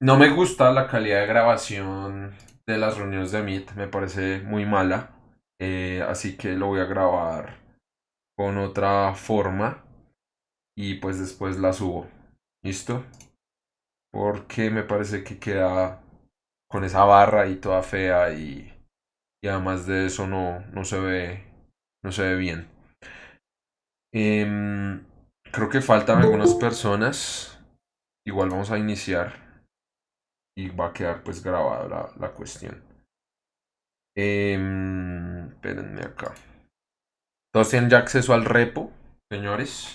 No me gusta la calidad de grabación de las reuniones de Meet, me parece muy mala. Así que lo voy a grabar con otra forma y pues después la subo. ¿Listo? Porque me parece que queda con esa barra y toda fea y además de eso no se ve bien. Em, Creo que faltan algunas personas. Igual vamos a iniciar y va a quedar pues grabada la cuestión. Espérenme acá. Todos tienen ya acceso al repo, señores.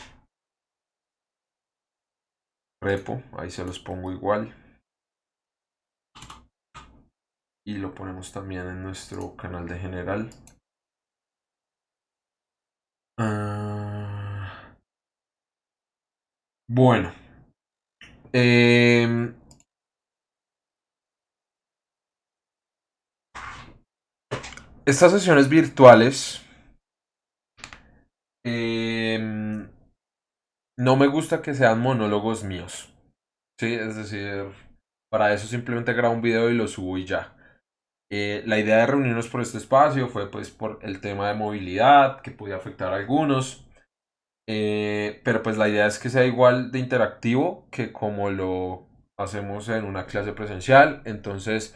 Repo, ahí se los pongo igual. Y lo ponemos también en nuestro canal de general. Ah, bueno. em, Estas sesiones virtuales em, no me gusta que sean monólogos míos. Sí, es decir, para eso simplemente grabo un video y lo subo y ya. La idea de reunirnos por este espacio fue pues por el tema de movilidad que podía afectar a algunos. Pero pues la idea es que sea igual de interactivo que como lo hacemos en una clase presencial. Entonces,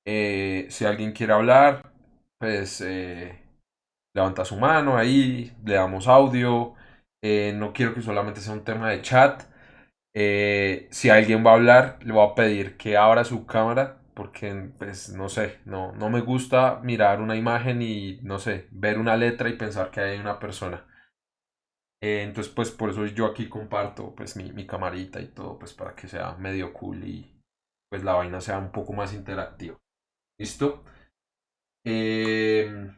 si alguien quiere hablar, pues levanta su mano ahí, le damos audio. No quiero que solamente sea un tema de chat. Si alguien va a hablar, le voy a pedir que abra su cámara porque, pues, no sé, no me gusta mirar una imagen y, no sé, ver una letra y pensar que hay una persona. Entonces, pues, por eso yo aquí comparto, pues, mi camarita y todo, pues, para que sea medio cool y, pues, la vaina sea un poco más interactiva. ¿Listo? Eh,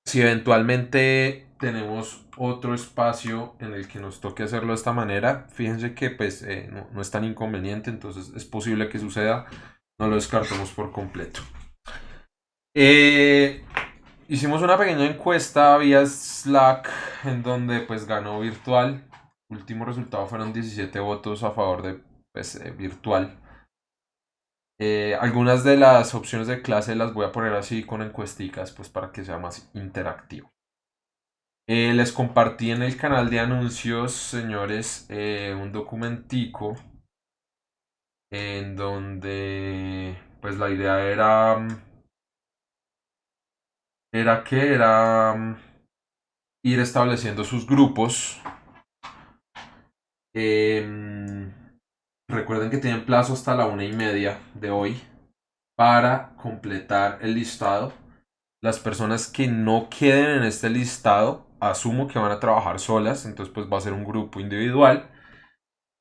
si eventualmente tenemos otro espacio en el que nos toque hacerlo de esta manera, fíjense que pues no es tan inconveniente, entonces es posible que suceda, no lo descartamos por completo. Eh, Hicimos una pequeña encuesta vía Slack en donde pues ganó virtual. Último resultado fueron 17 votos a favor de pues, virtual. Algunas de las opciones de clase las voy a poner así con encuesticas pues para que sea más interactivo. Les compartí en el canal de anuncios, señores, un documentico en donde, pues la idea era ir estableciendo sus grupos. Em, Recuerden que tienen plazo hasta la 1:30 de hoy para completar el listado. Las personas que no queden en este listado, asumo que van a trabajar solas, entonces pues va a ser un grupo individual.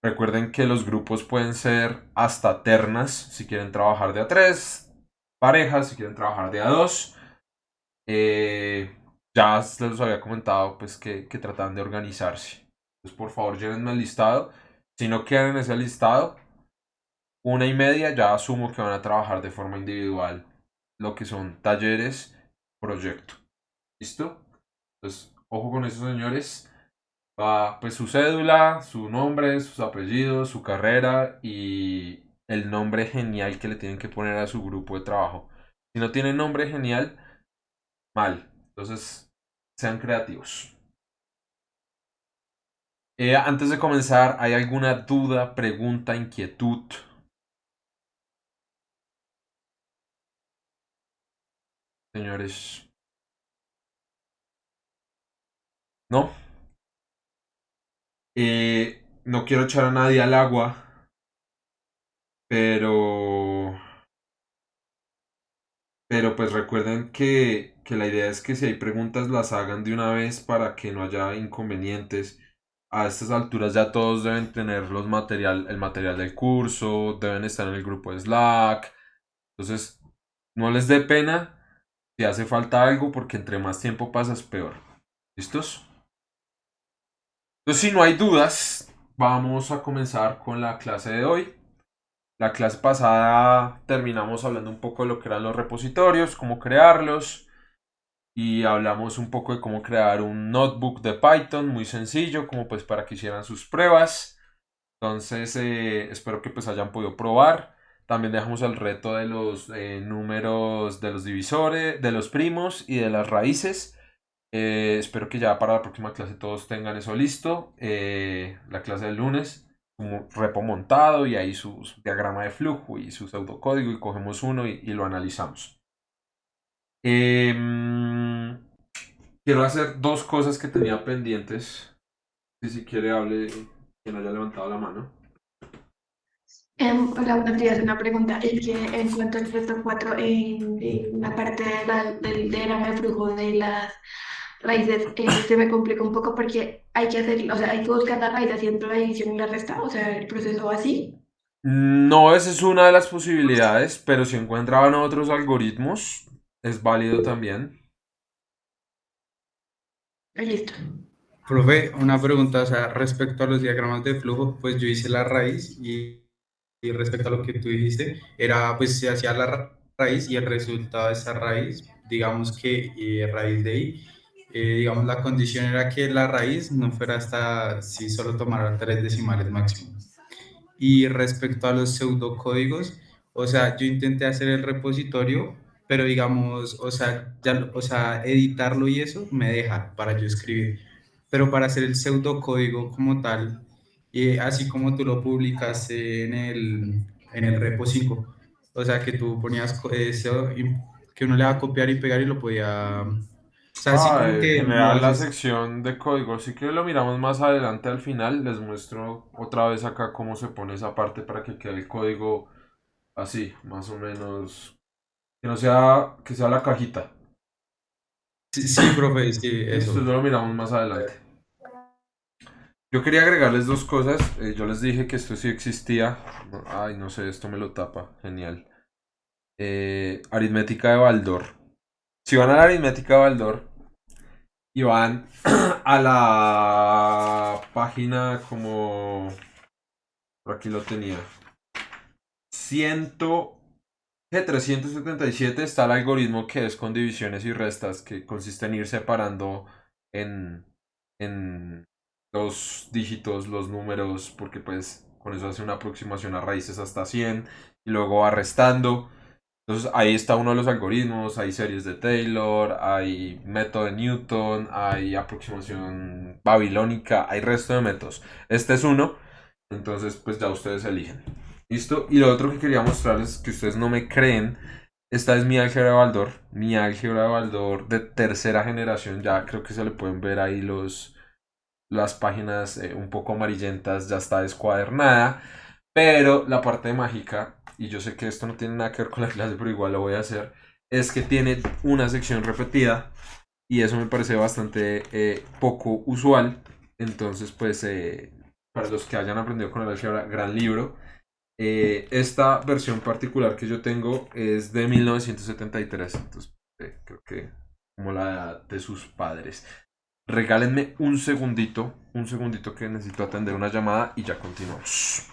Recuerden que los grupos pueden ser hasta ternas si quieren trabajar de a tres, parejas si quieren trabajar de a dos. Eh, ya les había comentado pues que tratan de organizarse. Entonces por favor llévenme el listado. Si no quedan en ese listado, 1:30 ya asumo que van a trabajar de forma individual lo que son talleres, proyecto. ¿Listo? Entonces, ojo con eso, señores. Va pues su cédula, su nombre, sus apellidos, su carrera y el nombre genial que le tienen que poner a su grupo de trabajo. Si no tienen nombre genial, mal. Entonces, sean creativos. Antes de comenzar, ¿hay alguna duda, pregunta, inquietud, señores? ¿No? No quiero echar a nadie al agua, pero Pero pues recuerden que la idea es que si hay preguntas las hagan de una vez para que no haya inconvenientes. A estas alturas ya todos deben tener el material del curso, deben estar en el grupo de Slack. Entonces, no les dé pena si hace falta algo porque entre más tiempo pasa es peor. ¿Listos? Entonces, si no hay dudas, vamos a comenzar con la clase de hoy. La clase pasada terminamos hablando un poco de lo que eran los repositorios, cómo crearlos. Y hablamos un poco de cómo crear un notebook de Python muy sencillo, como pues para que hicieran sus pruebas. Entonces, espero que pues hayan podido probar. También dejamos el reto de los números de los divisores, de los primos y de las raíces. Espero que ya para la próxima clase todos tengan eso listo. La clase del lunes, como repo montado y ahí su diagrama de flujo y su pseudocódigo y cogemos uno y lo analizamos. Quiero hacer dos cosas que tenía pendientes. Si quiere hable quien haya levantado la mano. Hola, buenos días. Una pregunta. Es que en cuanto al resto 4, en la parte del diagrama de flujo de las raíces, se me complica un poco porque hay que hacer, o sea, hay que buscar la raíz haciendo la división y la resta, o sea, el proceso así. No, esa es una de las posibilidades, pero si encuentran otros algoritmos, es válido también. Listo. Profe, una pregunta, o sea, respecto a los diagramas de flujo, pues yo hice la raíz y respecto a lo que tú dijiste, era pues se hacía la raíz y el resultado de esa raíz, digamos que raíz de ahí, digamos la condición era que la raíz no fuera hasta si solo tomara 3 decimales máximo. Y respecto a los pseudocódigos, o sea, yo intenté hacer el repositorio, pero digamos, o sea, ya, o sea, editarlo y eso me deja para yo escribir. Pero para hacer el pseudocódigo como tal, así como tú lo publicas en el repo 5, o sea, que tú ponías eso, que uno le va a copiar y pegar y lo podía, o sea, así Ah, como en que lo general la haces. sección de código, sí que lo miramos más adelante al final. Les muestro otra vez acá cómo se pone esa parte para que quede el código así, más o menos. Que no sea, que sea la cajita. Sí, sí, profe, sí, Listo, eso. eso lo miramos más adelante. Yo quería agregarles dos cosas. Yo les dije que esto sí existía. Ay, no sé, esto me lo tapa. Genial. Aritmética de Baldor. Si van a la aritmética de Baldor y van a la página como... Por aquí lo tenía. 100, 377 está el algoritmo que es con divisiones y restas, que consiste en ir separando en, en los dígitos, los números, porque pues con eso hace una aproximación a raíces hasta 100 y luego va restando. Entonces ahí está uno de los algoritmos, hay series de Taylor, hay método de Newton, hay aproximación babilónica, hay resto de métodos. Este es uno, entonces pues ya ustedes eligen. ¿Listo? Y lo otro que quería mostrarles, que ustedes no me creen, esta es mi álgebra de Baldor de tercera generación, ya creo que se le pueden ver ahí las páginas un poco amarillentas, ya está descuadernada, pero la parte mágica, y yo sé que esto no tiene nada que ver con la clase, pero igual lo voy a hacer, es que tiene una sección repetida y eso me parece bastante poco usual. Entonces, pues, para los que hayan aprendido con el álgebra, gran libro. Esta versión particular que yo tengo es de 1973, entonces creo que como la de sus padres. Regálenme un segundito que necesito atender una llamada y ya continuamos.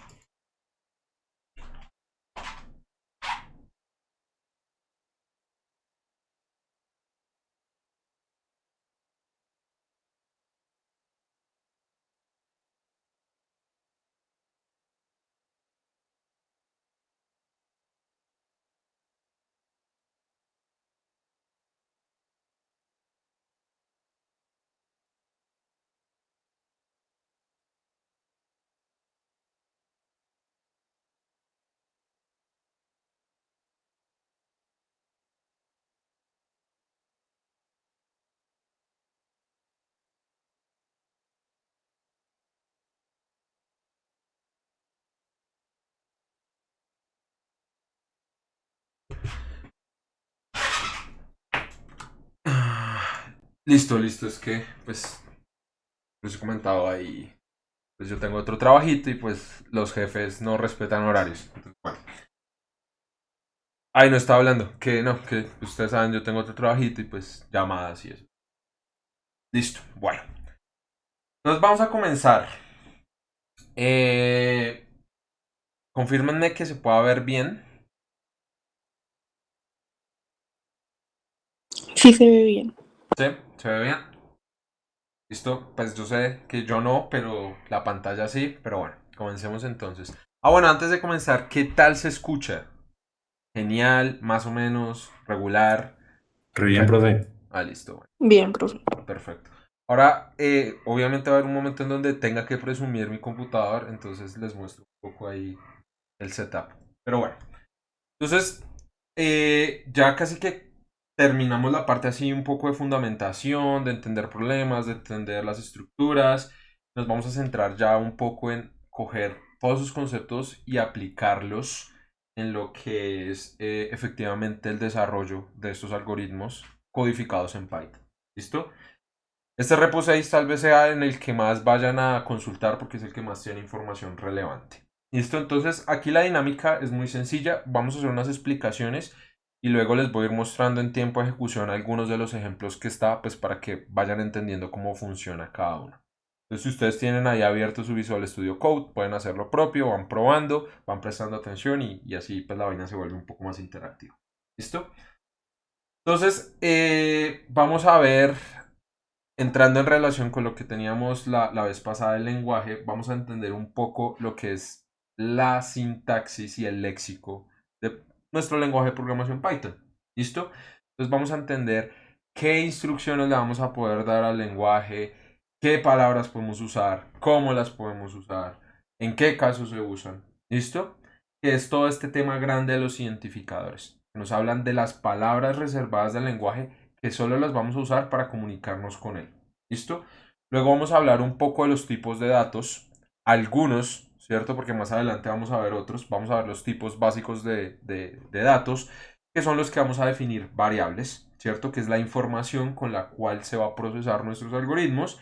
Listo, listo, es que pues les he comentado ahí, pues yo tengo otro trabajito y pues los jefes no respetan horarios. Entonces, bueno. Ay, no estaba hablando, que no, que ustedes saben, yo tengo otro trabajito y pues llamadas y eso. Listo, bueno. Entonces vamos a comenzar. Eh, Confírmenme que se pueda ver bien. Sí se ve bien. ¿Sí? ¿Se ve bien? Listo, pues yo sé que yo no, pero la pantalla sí, pero bueno. Comencemos entonces. Bueno, antes de comenzar, ¿qué tal se escucha? Genial, más o menos, regular. Re bien, profe. Listo, bueno, Bien, profe. perfecto. Ahora, obviamente va a haber un momento en donde tenga que presumir mi computador, entonces les muestro un poco ahí el setup. Pero bueno, entonces ya casi que terminamos la parte así un poco de fundamentación, de entender problemas, de entender las estructuras. Nos vamos a centrar ya un poco en coger todos esos conceptos y aplicarlos en lo que es efectivamente el desarrollo de estos algoritmos codificados en Python. ¿Listo? Este repo 6 tal vez sea en el que más vayan a consultar porque es el que más tiene información relevante. ¿Listo? Entonces aquí la dinámica es muy sencilla. Vamos a hacer unas explicaciones y luego les voy a ir mostrando en tiempo de ejecución algunos de los ejemplos que está, pues para que vayan entendiendo cómo funciona cada uno. Entonces si ustedes tienen ahí abierto su Visual Studio Code, pueden hacer lo propio, van probando, van prestando atención y así pues la vaina se vuelve un poco más interactiva. ¿Listo? Entonces vamos a ver, entrando en relación con lo que teníamos la vez pasada del lenguaje, vamos a entender un poco lo que es la sintaxis y el léxico de nuestro lenguaje de programación Python. ¿Listo? Entonces vamos a entender qué instrucciones le vamos a poder dar al lenguaje, qué palabras podemos usar, cómo las podemos usar, en qué casos se usan. ¿Listo? Que es todo este tema grande de los identificadores. Nos hablan de las palabras reservadas del lenguaje que solo las vamos a usar para comunicarnos con él. ¿Listo? Luego vamos a hablar un poco de los tipos de datos, algunos, ¿cierto? Porque más adelante vamos a ver otros, vamos a ver los tipos básicos de datos, que son los que vamos a definir variables, ¿cierto? Que es la información con la cual se va a procesar nuestros algoritmos.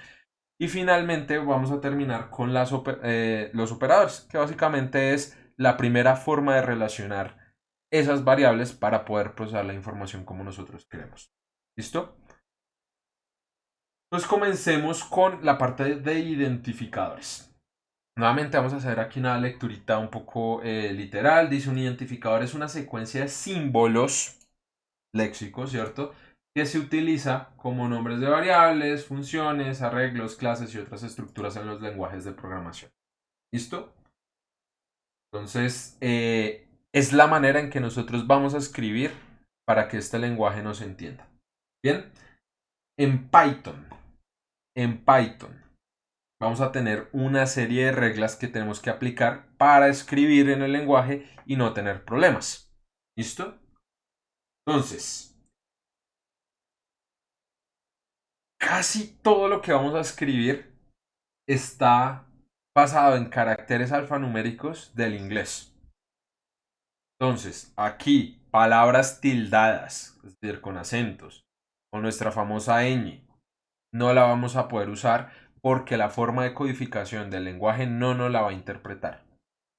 Y finalmente vamos a terminar con los operadores, que básicamente es la primera forma de relacionar esas variables para poder procesar la información como nosotros queremos. ¿Listo? Entonces comencemos con la parte de identificadores. Nuevamente vamos a hacer aquí una lecturita un poco literal. Dice: un identificador es una secuencia de símbolos léxicos, ¿cierto?, que se utiliza como nombres de variables, funciones, arreglos, clases y otras estructuras en los lenguajes de programación. ¿Listo? Entonces, es la manera en que nosotros vamos a escribir para que este lenguaje nos entienda. Bien, en Python vamos a tener una serie de reglas que tenemos que aplicar para escribir en el lenguaje y no tener problemas. ¿Listo? Entonces, casi todo lo que vamos a escribir está basado en caracteres alfanuméricos del inglés. Entonces, aquí, palabras tildadas, es decir, con acentos, con nuestra famosa ñ, no la vamos a poder usar porque la forma de codificación del lenguaje no nos la va a interpretar.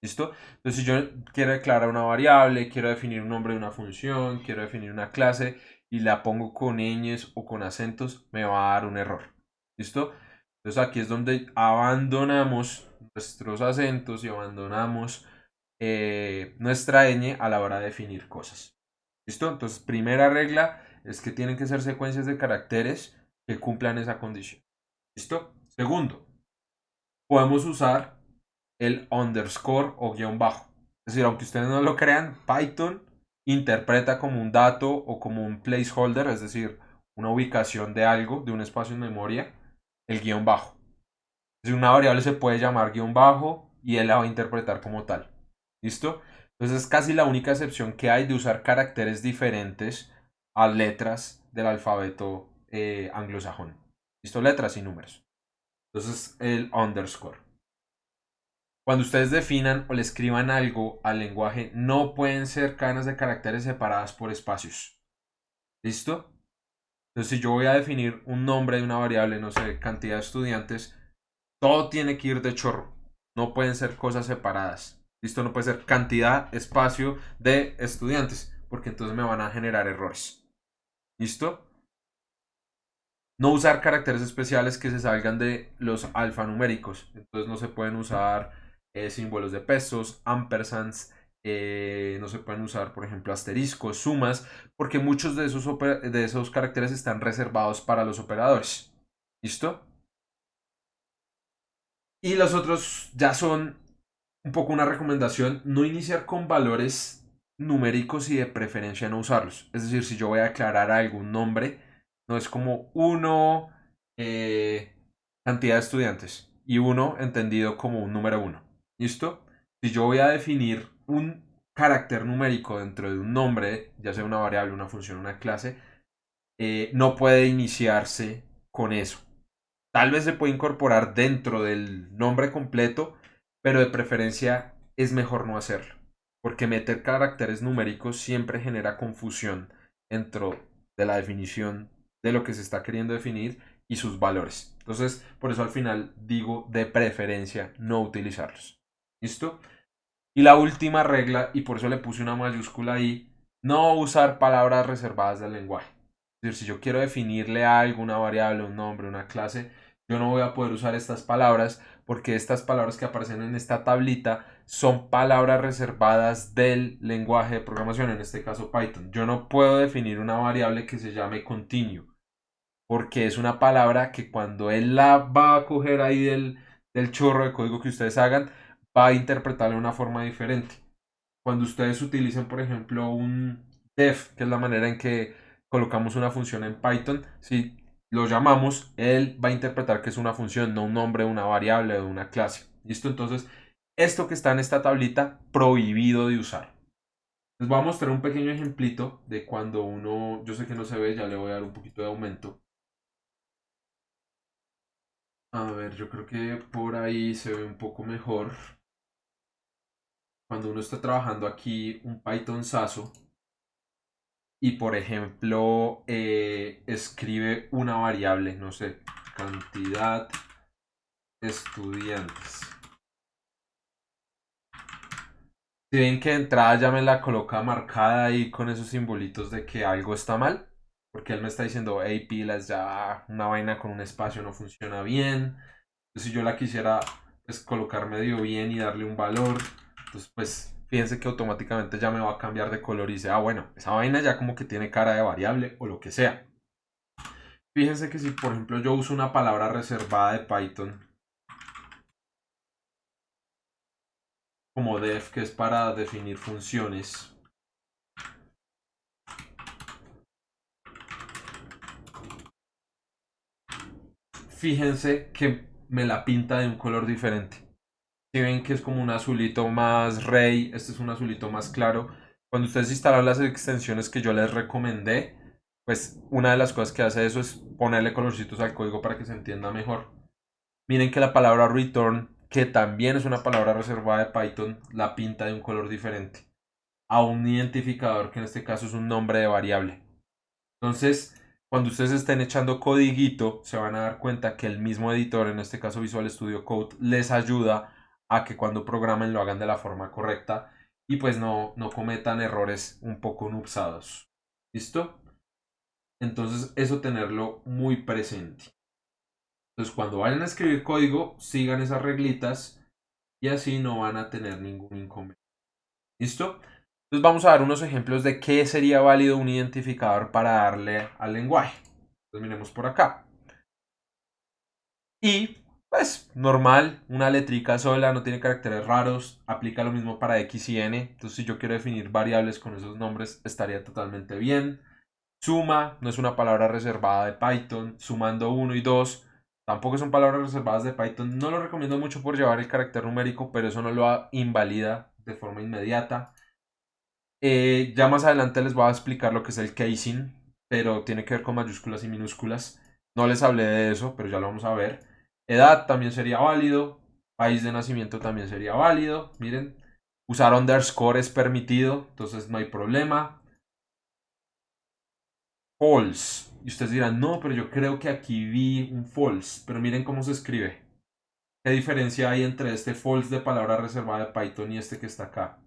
¿Listo? Entonces, si yo quiero declarar una variable, quiero definir un nombre de una función, quiero definir una clase y la pongo con ñes o con acentos, me va a dar un error. ¿Listo? Entonces, aquí es donde abandonamos nuestros acentos y abandonamos nuestra ñ a la hora de definir cosas. ¿Listo? Entonces, primera regla es que tienen que ser secuencias de caracteres que cumplan esa condición. ¿Listo? Segundo, podemos usar el underscore o guión bajo. Es decir, aunque ustedes no lo crean, Python interpreta como un dato o como un placeholder, es decir, una ubicación de algo, de un espacio en memoria, el guión bajo. Es decir, una variable se puede llamar guión bajo y él la va a interpretar como tal. ¿Listo? Entonces es casi la única excepción que hay de usar caracteres diferentes a letras del alfabeto anglosajón. ¿Listo? Letras y números. Entonces el underscore. Cuando ustedes definan o le escriban algo al lenguaje, no pueden ser cadenas de caracteres separadas por espacios. ¿Listo? Entonces, si yo voy a definir un nombre de una variable, no sé, cantidad de estudiantes, todo tiene que ir de chorro. No pueden ser cosas separadas. ¿Listo? No puede ser cantidad, espacio de estudiantes, porque entonces me van a generar errores. ¿Listo? No usar caracteres especiales que se salgan de los alfanuméricos. Entonces no se pueden usar símbolos de pesos, ampersands, no se pueden usar, por ejemplo, asteriscos, sumas, porque muchos de esos caracteres están reservados para los operadores. ¿Listo? Y los otros ya son un poco una recomendación, no iniciar con valores numéricos y de preferencia no usarlos. Es decir, si yo voy a declarar algún nombre, no es como uno, cantidad de estudiantes, y uno entendido como un número uno. ¿Listo? Si yo voy a definir un carácter numérico dentro de un nombre, ya sea una variable, una función, una clase, no puede iniciarse con eso. Tal vez se puede incorporar dentro del nombre completo, pero de preferencia es mejor no hacerlo, porque meter caracteres numéricos siempre genera confusión dentro de la definición de lo que se está queriendo definir y sus valores. Entonces, por eso al final digo de preferencia no utilizarlos. ¿Listo? Y la última regla, y por eso le puse una mayúscula ahí, no usar palabras reservadas del lenguaje. Es decir, si yo quiero definirle a alguna variable, un nombre, una clase, yo no voy a poder usar estas palabras porque estas palabras que aparecen en esta tablita son palabras reservadas del lenguaje de programación, en este caso Python. Yo no puedo definir una variable que se llame continue porque es una palabra que cuando él la va a coger ahí del chorro de código que ustedes hagan, va a interpretarla de una forma diferente. Cuando ustedes utilicen, por ejemplo, un def, que es la manera en que colocamos una función en Python, si lo llamamos, él va a interpretar que es una función, no un nombre, una variable o una clase. ¿Listo? Entonces, esto que está en esta tablita, prohibido de usar. Les voy a mostrar un pequeño ejemplito de cuando uno, yo sé que no se ve, ya le voy a dar un poquito de aumento. A ver, yo creo que por ahí se ve un poco mejor. Cuando uno está trabajando aquí un Python Sasso y por ejemplo escribe una variable, no sé, cantidad estudiantes. Si ven que de entrada ya me la coloca marcada ahí con esos simbolitos de que algo está mal, porque él me está diciendo, hey pilas, ya una vaina con un espacio no funciona bien. Entonces, si yo la quisiera pues, colocar medio bien y darle un valor, entonces pues fíjense que automáticamente ya me va a cambiar de color y dice, ah bueno, esa vaina ya como que tiene cara de variable o lo que sea. Fíjense que si por ejemplo yo uso una palabra reservada de Python como def, que es para definir funciones, fíjense que me la pinta de un color diferente. Si ven que es como un azulito más rey, este es un azulito más claro. Cuando ustedes instalan las extensiones que yo les recomendé, pues una de las cosas que hace eso es ponerle colorcitos al código para que se entienda mejor. Miren que la palabra return, que también es una palabra reservada de Python, la pinta de un color diferente a un identificador que en este caso es un nombre de variable. Entonces, cuando ustedes estén echando codiguito, se van a dar cuenta que el mismo editor, en este caso Visual Studio Code, les ayuda a que cuando programen lo hagan de la forma correcta y pues no cometan errores un poco nupsados. ¿Listo? Entonces, eso tenerlo muy presente. Entonces, cuando vayan a escribir código, sigan esas reglitas y así no van a tener ningún inconveniente. ¿Listo? Entonces vamos a dar unos ejemplos de qué sería válido un identificador para darle al lenguaje. Entonces miremos por acá. Y pues normal, una letrica sola, no tiene caracteres raros, aplica lo mismo para X y N. Entonces si yo quiero definir variables con esos nombres estaría totalmente bien. Suma no es una palabra reservada de Python. Sumando 1 y 2 tampoco son palabras reservadas de Python. No lo recomiendo mucho por llevar el carácter numérico, pero eso no lo invalida de forma inmediata. Ya más adelante les voy a explicar lo que es el casing, pero tiene que ver con mayúsculas y minúsculas. No les hablé de eso, pero ya lo vamos a ver. Edad también sería válido. País de nacimiento también sería válido. Miren, usar underscore es permitido, entonces no hay problema. False. Y ustedes dirán, no, pero yo creo que aquí vi un false. Pero miren cómo se escribe. ¿Qué diferencia hay entre este false de palabra reservada de Python y este que está acá?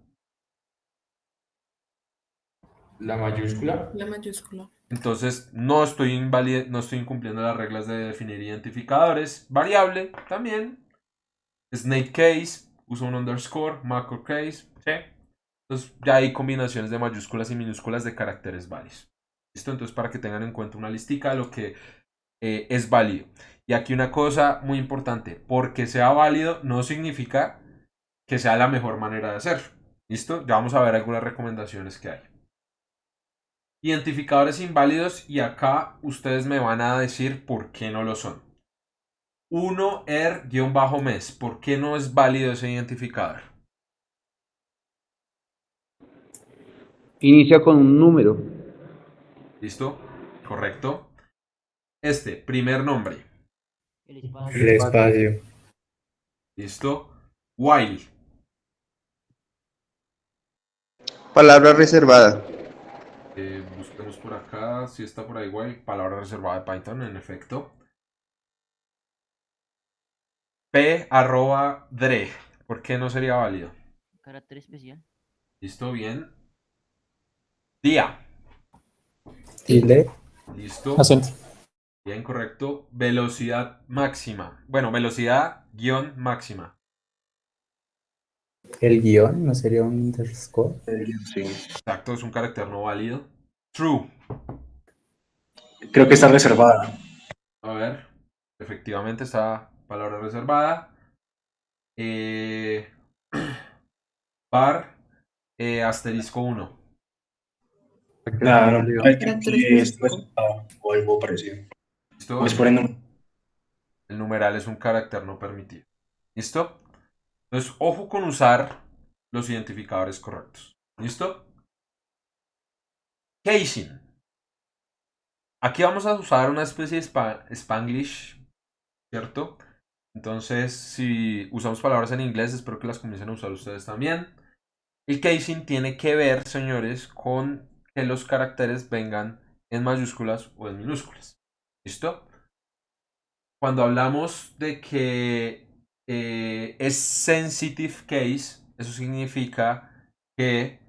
La mayúscula. La mayúscula. Entonces no estoy incumpliendo las reglas de definir identificadores. Variable también. Snake case, uso un underscore, macro case. ¿Sí? Entonces ya hay combinaciones de mayúsculas y minúsculas de caracteres varios. ¿Listo? Entonces para que tengan en cuenta una listica de lo que es válido. Y aquí una cosa muy importante. Porque sea válido no significa que sea la mejor manera de hacerlo. ¿Listo? Ya vamos a ver algunas recomendaciones que hay. Identificadores inválidos, y acá ustedes me van a decir por qué no lo son. 1er-mes. ¿Por qué no es válido ese identificador? Inicia con un número. ¿Listo? Correcto. Primer nombre. El espacio. ¿Listo? While. Palabra reservada. Busquemos por acá si está por ahí while. Palabra reservada de Python, en efecto. P@dre. ¿Por qué no sería válido? Carácter especial. ¿Listo? Bien. Día. Tilde. ¿Listo? Acento. Bien, correcto. Velocidad máxima. Bueno, velocidad guión máxima. El guión no sería un underscore. Sí. Exacto, es un carácter no válido. True. Creo que está reservada. A ver. Efectivamente está palabra reservada. Par. Asterisco 1. Claro, hay que Carácter aquí es específico. reservada o algo parecido. ¿Listo? O es por el número. El numeral es un carácter no permitido. ¿Listo? Entonces, ojo con usar los identificadores correctos. ¿Listo? Casing. Aquí vamos a usar una especie de Spanglish, ¿cierto? Entonces, si usamos palabras en inglés, espero que las comiencen a usar ustedes también. El casing tiene que ver, señores, con que los caracteres vengan en mayúsculas o en minúsculas. ¿Listo? Cuando hablamos de que es sensitive case, eso significa que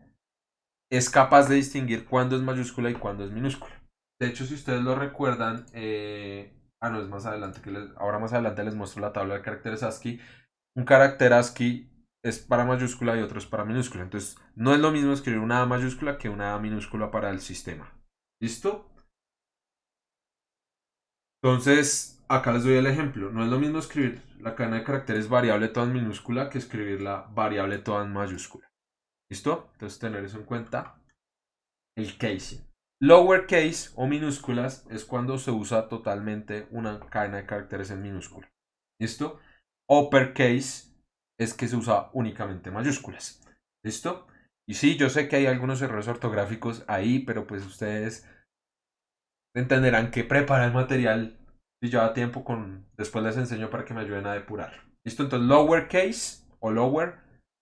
es capaz de distinguir cuándo es mayúscula y cuándo es minúscula. De hecho, si ustedes lo recuerdan, no, es más adelante, ahora más adelante les muestro la tabla de caracteres ASCII. Un carácter ASCII es para mayúscula y otro es para minúscula. Entonces, no es lo mismo escribir una A mayúscula que una A minúscula para el sistema. ¿Listo? Entonces, acá les doy el ejemplo. No es lo mismo escribir la cadena de caracteres variable toda en minúscula que escribir la variable toda en mayúscula. ¿Listo? Entonces, tener eso en cuenta. El casing. Lowercase o minúsculas es cuando se usa totalmente una cadena de caracteres en minúscula. ¿Listo? Uppercase es que se usa únicamente mayúsculas. ¿Listo? Y sí, yo sé que hay algunos errores ortográficos ahí, pero pues ustedes entenderán que prepara el material y lleva tiempo después les enseño para que me ayuden a depurar. ¿Listo? Entonces, lowercase o lower,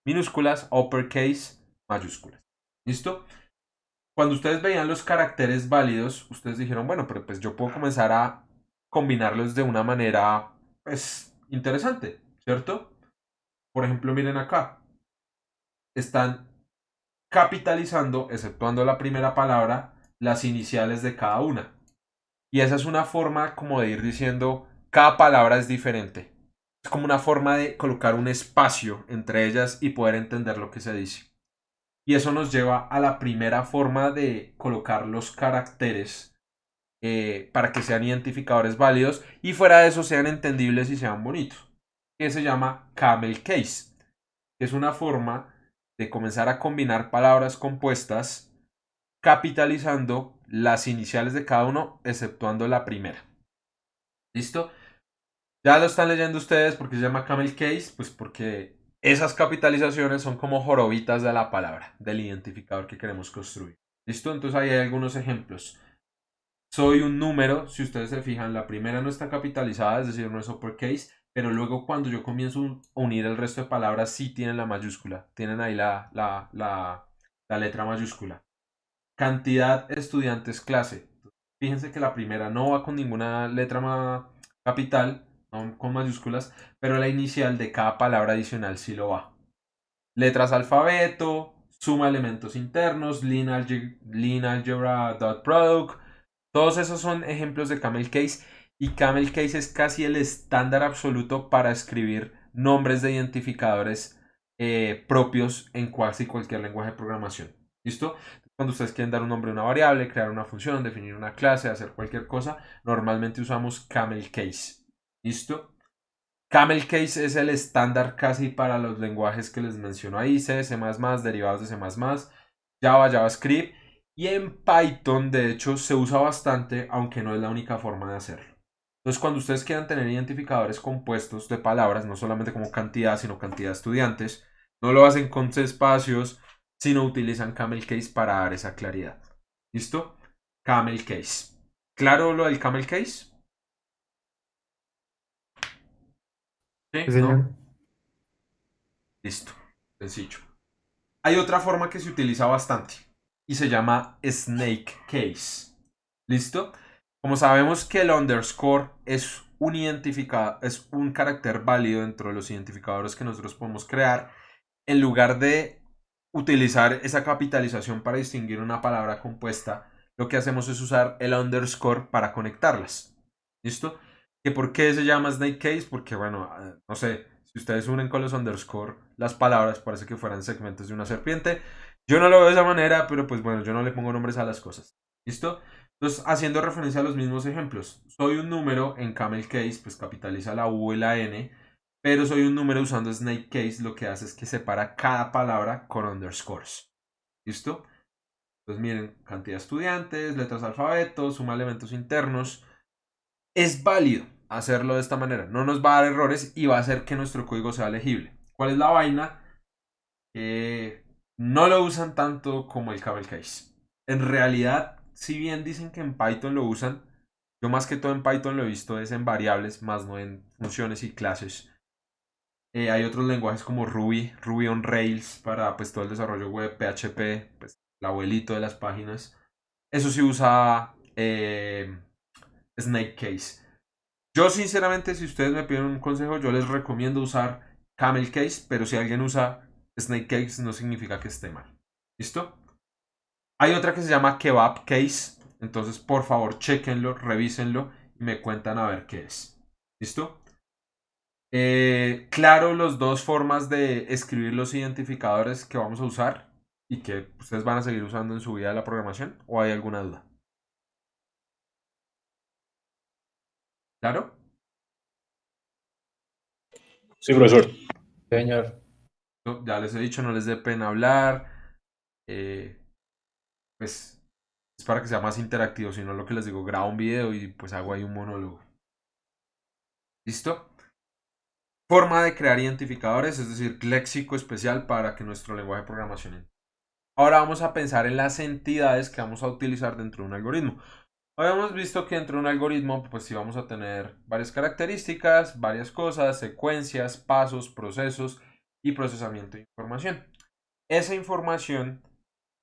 minúsculas, uppercase, mayúsculas. ¿Listo? Cuando ustedes veían los caracteres válidos, ustedes dijeron, bueno, pero pues yo puedo comenzar a combinarlos de una manera, pues, interesante, ¿cierto? Por ejemplo, miren acá. Están capitalizando, exceptuando la primera palabra, las iniciales de cada una. Y esa es una forma como de ir diciendo, cada palabra es diferente. Es como una forma de colocar un espacio entre ellas y poder entender lo que se dice. Y eso nos lleva a la primera forma de colocar los caracteres para que sean identificadores válidos y fuera de eso sean entendibles y sean bonitos. Que se llama camel case. Es una forma de comenzar a combinar palabras compuestas capitalizando las iniciales de cada uno, exceptuando la primera. ¿Listo? Ya lo están leyendo ustedes porque se llama camel case, pues porque esas capitalizaciones son como jorobitas de la palabra, del identificador que queremos construir. ¿Listo? Entonces ahí hay algunos ejemplos. Soy un número, si ustedes se fijan, la primera no está capitalizada, es decir, no es uppercase, pero luego cuando yo comienzo a unir el resto de palabras sí tienen la mayúscula, tienen ahí la letra mayúscula. Cantidad, estudiantes, clase. Fíjense que la primera no va con ninguna letra capital, no con mayúsculas, pero la inicial de cada palabra adicional sí lo va. Letras alfabeto, suma elementos internos, leen algebra dot product. Todos esos son ejemplos de camel case y camel case es casi el estándar absoluto para escribir nombres de identificadores propios en casi cualquier lenguaje de programación. ¿Listo? Cuando ustedes quieren dar un nombre a una variable, crear una función, definir una clase, hacer cualquier cosa, normalmente usamos camel case. ¿Listo? Camel Case es el estándar casi para los lenguajes que les menciono ahí, C, C++, derivados de C++, Java, JavaScript, y en Python de hecho se usa bastante, aunque no es la única forma de hacerlo. Entonces cuando ustedes quieran tener identificadores compuestos de palabras, no solamente como cantidad, sino cantidad de estudiantes, no lo hacen con espacios, sino utilizan Camel Case para dar esa claridad. ¿Listo? Camel Case. ¿Claro lo del Camel Case? ¿Sí? Sí, señor. ¿No? Listo. Sencillo. Hay otra forma que se utiliza bastante y se llama Snake Case. ¿Listo? Como sabemos que el underscore es es un carácter válido dentro de los identificadores que nosotros podemos crear, en lugar de utilizar esa capitalización para distinguir una palabra compuesta, lo que hacemos es usar el underscore para conectarlas. ¿Listo? ¿Que por qué se llama Snake Case? Porque, bueno, no sé, si ustedes unen con los underscore las palabras, parece que fueran segmentos de una serpiente. Yo no lo veo de esa manera, pero pues bueno, yo no le pongo nombres a las cosas. ¿Listo? Entonces, haciendo referencia a los mismos ejemplos, soy un número en Camel Case, pues capitaliza la U y la N, pero soy un número usando Snake Case, lo que hace es que separa cada palabra con underscores. ¿Listo? Entonces miren, cantidad de estudiantes, letras de alfabeto, suma elementos internos. Es válido hacerlo de esta manera, no nos va a dar errores y va a hacer que nuestro código sea legible. ¿Cuál es la vaina? No lo usan tanto como el Camel Case. En realidad, si bien dicen que en Python lo usan, yo más que todo en Python lo he visto es en variables, más no en funciones y clases. Hay otros lenguajes como Ruby, Ruby on Rails para pues todo el desarrollo web, PHP, pues el abuelito de las páginas. Eso sí usa Snake Case. Yo sinceramente, si ustedes me piden un consejo, yo les recomiendo usar Camel Case, pero si alguien usa Snake Case no significa que esté mal. ¿Listo? Hay otra que se llama Kebab Case, entonces por favor chequenlo, revísenlo y me cuentan a ver qué es. ¿Listo? Claro, las dos formas de escribir los identificadores que vamos a usar y que ustedes van a seguir usando en su vida de la programación, ¿o hay alguna duda? ¿Claro? Sí, profesor. Señor. Ya les he dicho, no les dé pena hablar. Pues es para que sea más interactivo, si no lo que les digo, grabo un video y pues hago ahí un monólogo. ¿Listo? Forma de crear identificadores, es decir, léxico especial para que nuestro lenguaje de programación entre. Ahora vamos a pensar en las entidades que vamos a utilizar dentro de un algoritmo. Habíamos visto que dentro de un algoritmo pues sí vamos a tener varias características, varias cosas, secuencias, pasos, procesos y procesamiento de información. Esa información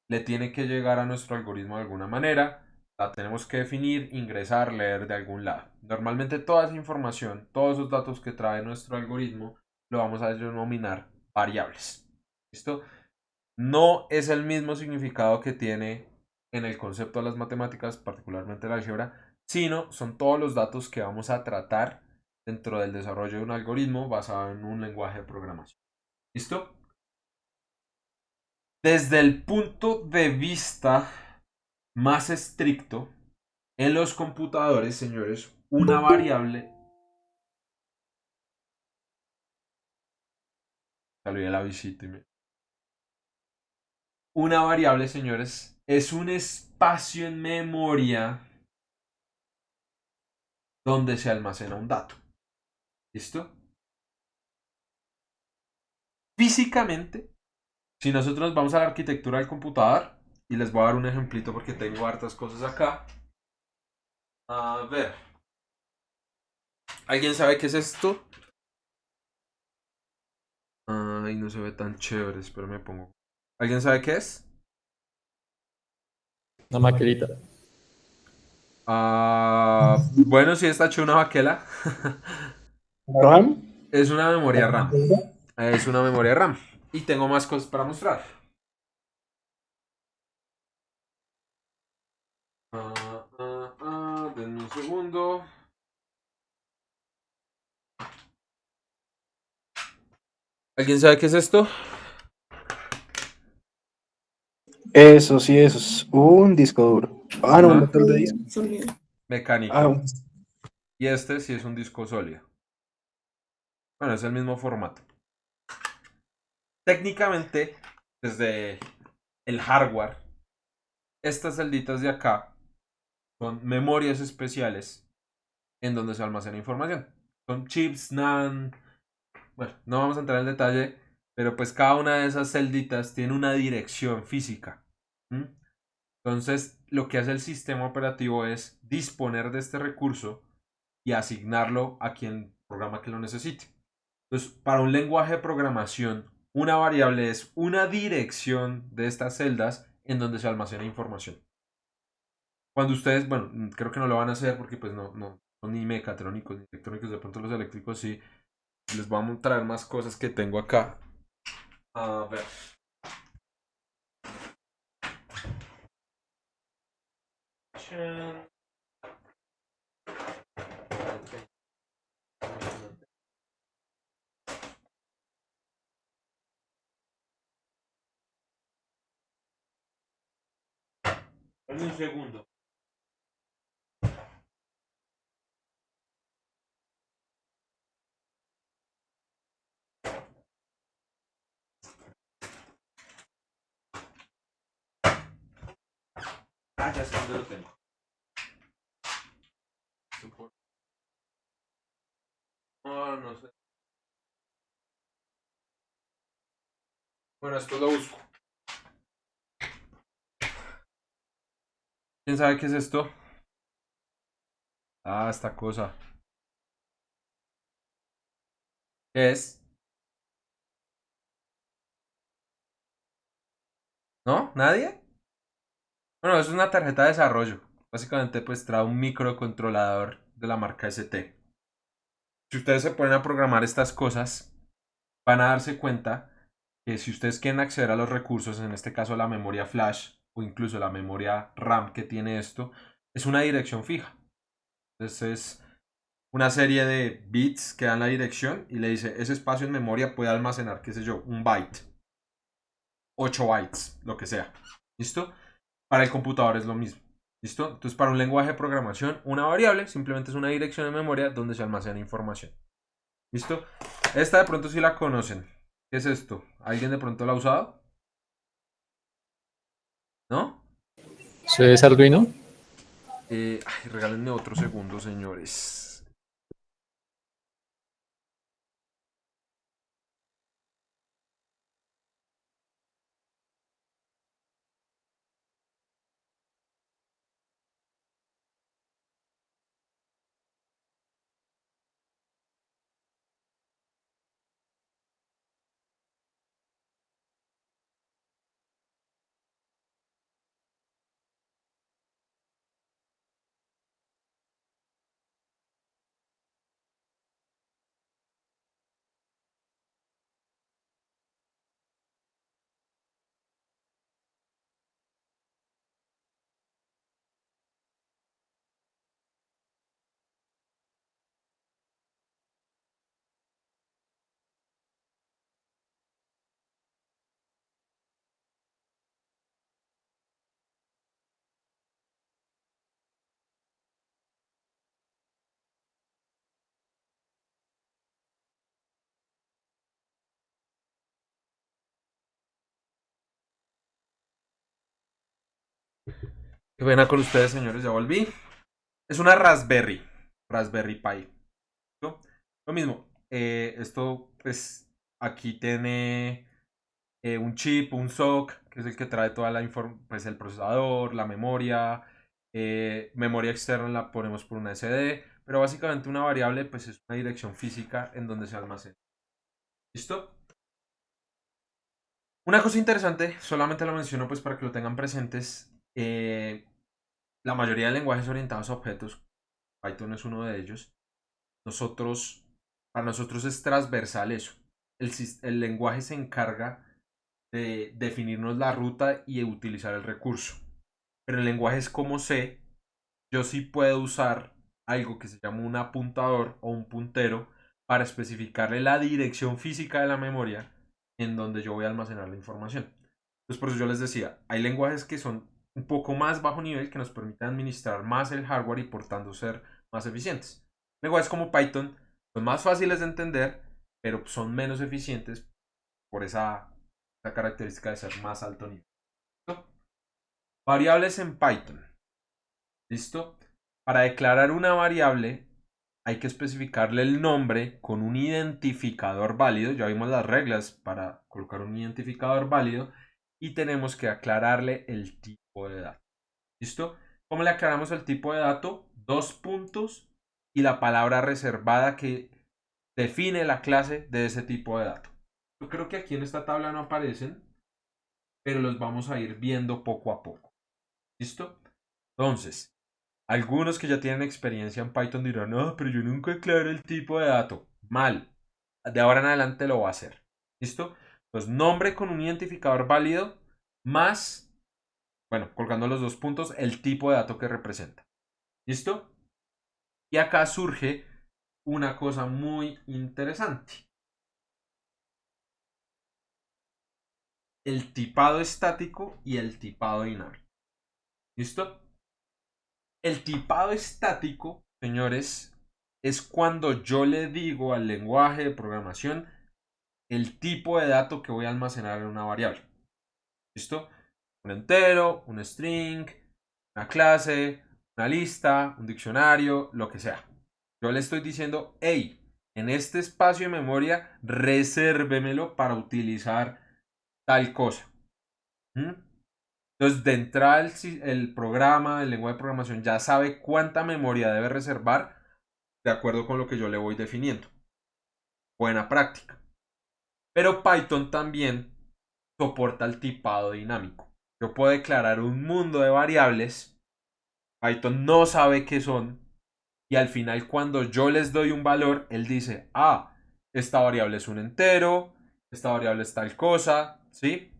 le tiene que llegar a nuestro algoritmo de alguna manera, la tenemos que definir, ingresar, leer de algún lado. Normalmente toda esa información, todos esos datos que trae nuestro algoritmo, lo vamos a denominar variables. ¿Listo? No es el mismo significado que tiene en el concepto de las matemáticas, particularmente la álgebra, sino son todos los datos que vamos a tratar dentro del desarrollo de un algoritmo basado en un lenguaje de programación. ¿Listo? Desde el punto de vista más estricto, en los computadores, señores, una variable. Saludé a la visita. Una variable, señores, es un espacio en memoria donde se almacena un dato. ¿Listo? Físicamente, si nosotros vamos a la arquitectura del computador, y les voy a dar un ejemplito porque tengo hartas cosas acá. A ver. ¿Alguien sabe qué es esto? Ay, no se ve tan chévere, espero me pongo. ¿Alguien sabe qué es? Una maquerita. Bueno, sí está hecho una baquela. ¿RAM? Es una memoria RAM. Es una memoria RAM. Y tengo más cosas para mostrar. Denme un segundo. ¿Alguien sabe qué es esto? Eso sí, eso es un disco duro. Ah, no, un lector de disco. Sonido. Mecánico. Ah, Y este sí es un disco sólido. Bueno, es el mismo formato. Técnicamente, desde el hardware, estas celditas de acá son memorias especiales en donde se almacena información. Son chips, NAND. Bueno, no vamos a entrar en detalle, pero pues cada una de esas celditas tiene una dirección física. Entonces, lo que hace el sistema operativo es disponer de este recurso y asignarlo a quien programa que lo necesite. Entonces, para un lenguaje de programación, una variable es una dirección de estas celdas en donde se almacena información. Cuando ustedes, bueno, creo que no lo van a hacer porque pues no son ni mecatrónicos ni electrónicos, de pronto los eléctricos sí. Les voy a mostrar más cosas que tengo acá. A ver. Dame un segundo. Ah, ya sé dónde lo tengo. No sé. Bueno, esto lo busco. ¿Quién sabe qué es esto? Ah, esta cosa. ¿Qué es? ¿No? ¿Nadie? Bueno, es una tarjeta de desarrollo. Básicamente, pues trae un microcontrolador de la marca ST. Si ustedes se ponen a programar estas cosas, van a darse cuenta que si ustedes quieren acceder a los recursos, en este caso la memoria flash o incluso la memoria RAM que tiene esto, es una dirección fija. Entonces es una serie de bits que dan la dirección y le dice, ese espacio en memoria puede almacenar, qué sé yo, un byte, 8 bytes, lo que sea. ¿Listo? Para el computador es lo mismo. ¿Listo? Entonces para un lenguaje de programación, una variable simplemente es una dirección de memoria donde se almacena información. ¿Listo? Esta de pronto sí la conocen. ¿Qué es esto? ¿Alguien de pronto la ha usado? ¿No? ¿Eso es Arduino? Regálenme otro segundo, señores. Qué pena con ustedes, señores, ya volví. Es una Raspberry Pi. ¿No? Lo mismo, esto pues aquí tiene un chip, un SOC, que es el que trae toda la información, pues el procesador, la memoria, memoria externa la ponemos por una SD, pero básicamente una variable pues es una dirección física en donde se almacena. ¿Listo? Una cosa interesante, solamente lo menciono pues para que lo tengan presentes, la mayoría de lenguajes orientados a objetos, Python es uno de ellos, para nosotros es transversal eso. El lenguaje se encarga de definirnos la ruta y de utilizar el recurso. Pero el lenguaje es como C. Yo sí puedo usar algo que se llama un apuntador o un puntero para especificarle la dirección física de la memoria en donde yo voy a almacenar la información. Entonces por eso yo les decía, hay lenguajes que son un poco más bajo nivel que nos permiten administrar más el hardware y por tanto ser más eficientes. Lenguajes como Python son más fáciles de entender, pero son menos eficientes por esa característica de ser más alto nivel. ¿Listo? Variables en Python. ¿Listo? Para declarar una variable hay que especificarle el nombre con un identificador válido. Ya vimos las reglas para colocar un identificador válido. Y tenemos que aclararle el tipo de dato. ¿Listo? ¿Cómo le aclaramos el tipo de dato? 2 puntos y la palabra reservada que define la clase de ese tipo de dato. Yo creo que aquí en esta tabla no aparecen, pero los vamos a ir viendo poco a poco. ¿Listo? Entonces, algunos que ya tienen experiencia en Python dirán, no, pero yo nunca aclaro el tipo de dato. Mal. De ahora en adelante lo va a hacer. ¿Listo? Pues nombre con un identificador válido más, bueno, colgando los 2 puntos, el tipo de dato que representa. ¿Listo? Y acá surge una cosa muy interesante. El tipado estático y el tipado dinámico. ¿Listo? El tipado estático, señores, es cuando yo le digo al lenguaje de programación el tipo de dato que voy a almacenar en una variable. ¿Listo? Un entero, un string, una clase, una lista, un diccionario, lo que sea. Yo le estoy diciendo, hey, en este espacio de memoria, resérvemelo para utilizar tal cosa. Entonces, de entrada, el programa, el lenguaje de programación ya sabe cuánta memoria debe reservar de acuerdo con lo que yo le voy definiendo. Buena práctica. Pero Python también soporta el tipado dinámico. Yo puedo declarar un mundo de variables. Python no sabe qué son. Y al final, cuando yo les doy un valor, él dice, ah, esta variable es un entero, esta variable es tal cosa, ¿sí?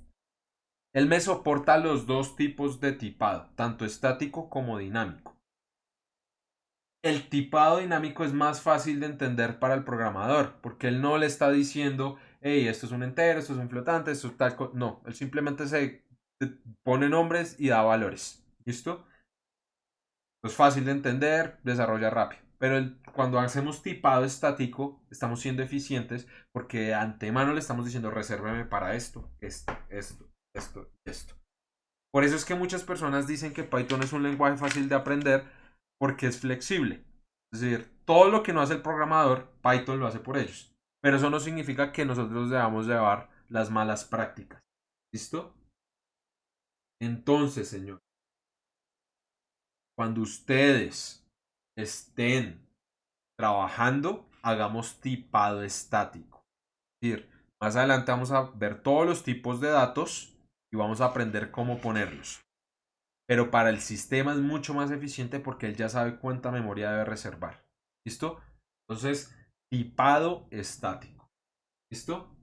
Él me soporta los dos tipos de tipado, tanto estático como dinámico. El tipado dinámico es más fácil de entender para el programador, porque él no le está diciendo, hey, esto es un entero, esto es un flotante, esto es tal cosa. No, él simplemente se pone nombres y da valores. ¿Listo? Es fácil de entender, desarrolla rápido. Pero cuando hacemos tipado estático, estamos siendo eficientes porque de antemano le estamos diciendo, resérveme para esto, esto y esto. Por eso es que muchas personas dicen que Python es un lenguaje fácil de aprender porque es flexible. Es decir, todo lo que no hace el programador, Python lo hace por ellos. Pero eso no significa que nosotros debamos llevar las malas prácticas. ¿Listo? Entonces, señor, cuando ustedes estén trabajando, hagamos tipado estático. Es decir, más adelante vamos a ver todos los tipos de datos y vamos a aprender cómo ponerlos. Pero para el sistema es mucho más eficiente porque él ya sabe cuánta memoria debe reservar. ¿Listo? Entonces, tipado estático. ¿Listo?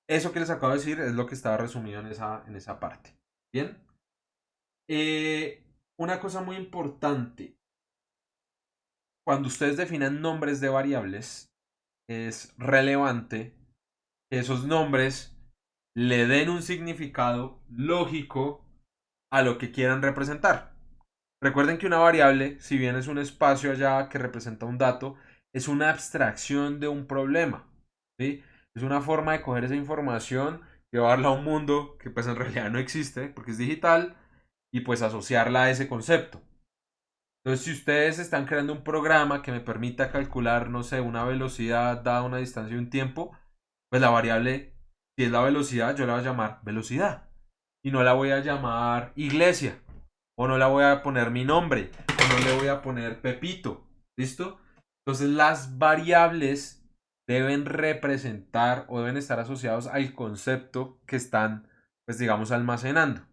Eso que les acabo de decir es lo que estaba resumido en esa parte. ¿Bien? Una cosa muy importante. Cuando ustedes definan nombres de variables, es relevante que esos nombres le den un significado lógico a lo que quieran representar. Recuerden que una variable, si bien es un espacio allá que representa un dato, es una abstracción de un problema. ¿Sí? Es una forma de coger esa información, llevarla a un mundo que pues en realidad no existe porque es digital y pues asociarla a ese concepto. Entonces, si ustedes están creando un programa que me permita calcular, no sé, una velocidad dada una distancia y un tiempo, pues la variable, si es la velocidad, yo la voy a llamar velocidad. Y no la voy a llamar iglesia. O no la voy a poner mi nombre. O no le voy a poner Pepito. ¿Listo? Entonces las variables deben representar o deben estar asociados al concepto que están, pues digamos, almacenando.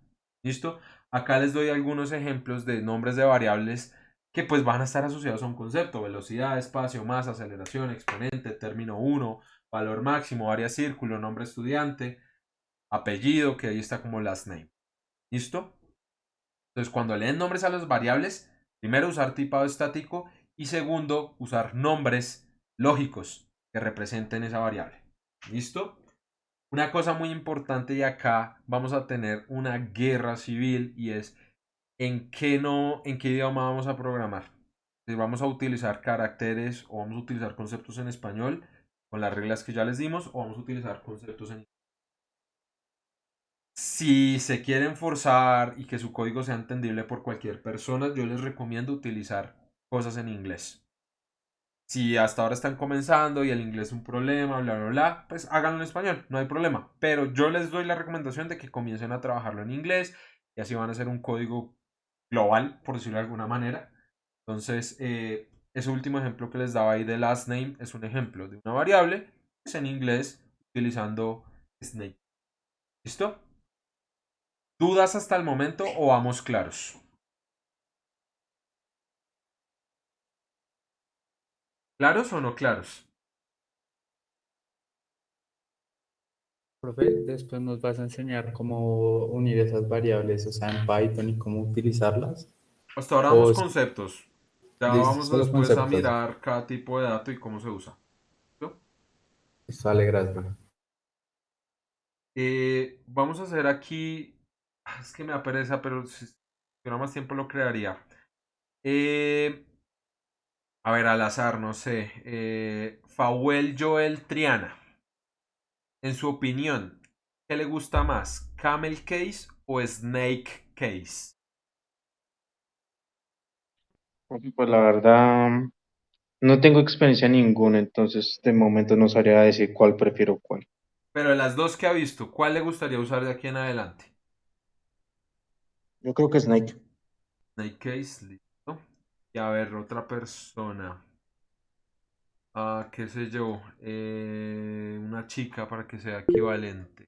¿Listo? Acá les doy algunos ejemplos de nombres de variables que pues van a estar asociados a un concepto. Velocidad, espacio, masa, aceleración, exponente, término 1, valor máximo, área círculo, nombre estudiante, apellido, que ahí está como last name. ¿Listo? Entonces, cuando leen nombres a las variables, primero usar tipado estático y segundo, usar nombres lógicos que representen esa variable. ¿Listo? Una cosa muy importante y acá vamos a tener una guerra civil y es en qué idioma vamos a programar. Si vamos a utilizar caracteres o vamos a utilizar conceptos en español con las reglas que ya les dimos o vamos a utilizar conceptos en inglés. Si se quieren forzar y que su código sea entendible por cualquier persona, yo les recomiendo utilizar cosas en inglés. Si hasta ahora están comenzando y el inglés es un problema, bla, bla, bla, pues háganlo en español, no hay problema. Pero yo les doy la recomendación de que comiencen a trabajarlo en inglés y así van a hacer un código global, por decirlo de alguna manera. Entonces, ese último ejemplo que les daba ahí de last name es un ejemplo de una variable pues, en inglés utilizando snake. ¿Listo? ¿Dudas hasta el momento o vamos claros? ¿Claros o no claros? Profe, después nos vas a enseñar cómo unir esas variables, o sea, en Python y cómo utilizarlas. Hasta ahora O damos es- conceptos. Ya listo, vamos solo después a conceptos. mirar cada tipo de dato y cómo se usa. ¿Listo? Vale, gracias, profe. Vamos a hacer aquí. Es que me da pereza, pero si tuviera más tiempo lo crearía. Eh, a ver, al azar, no sé. Fawel Joel Triana. En su opinión, ¿qué le gusta más? ¿Camel Case o Snake Case? Pues la verdad, no tengo experiencia en ninguno, entonces de momento no sabría decir cuál prefiero cuál. Pero de las dos que ha visto, ¿cuál le gustaría usar de aquí en adelante? Yo creo que Snake. Snake Case, listo. Y a ver, otra persona. Ah, qué sé yo. Una chica para que sea equivalente.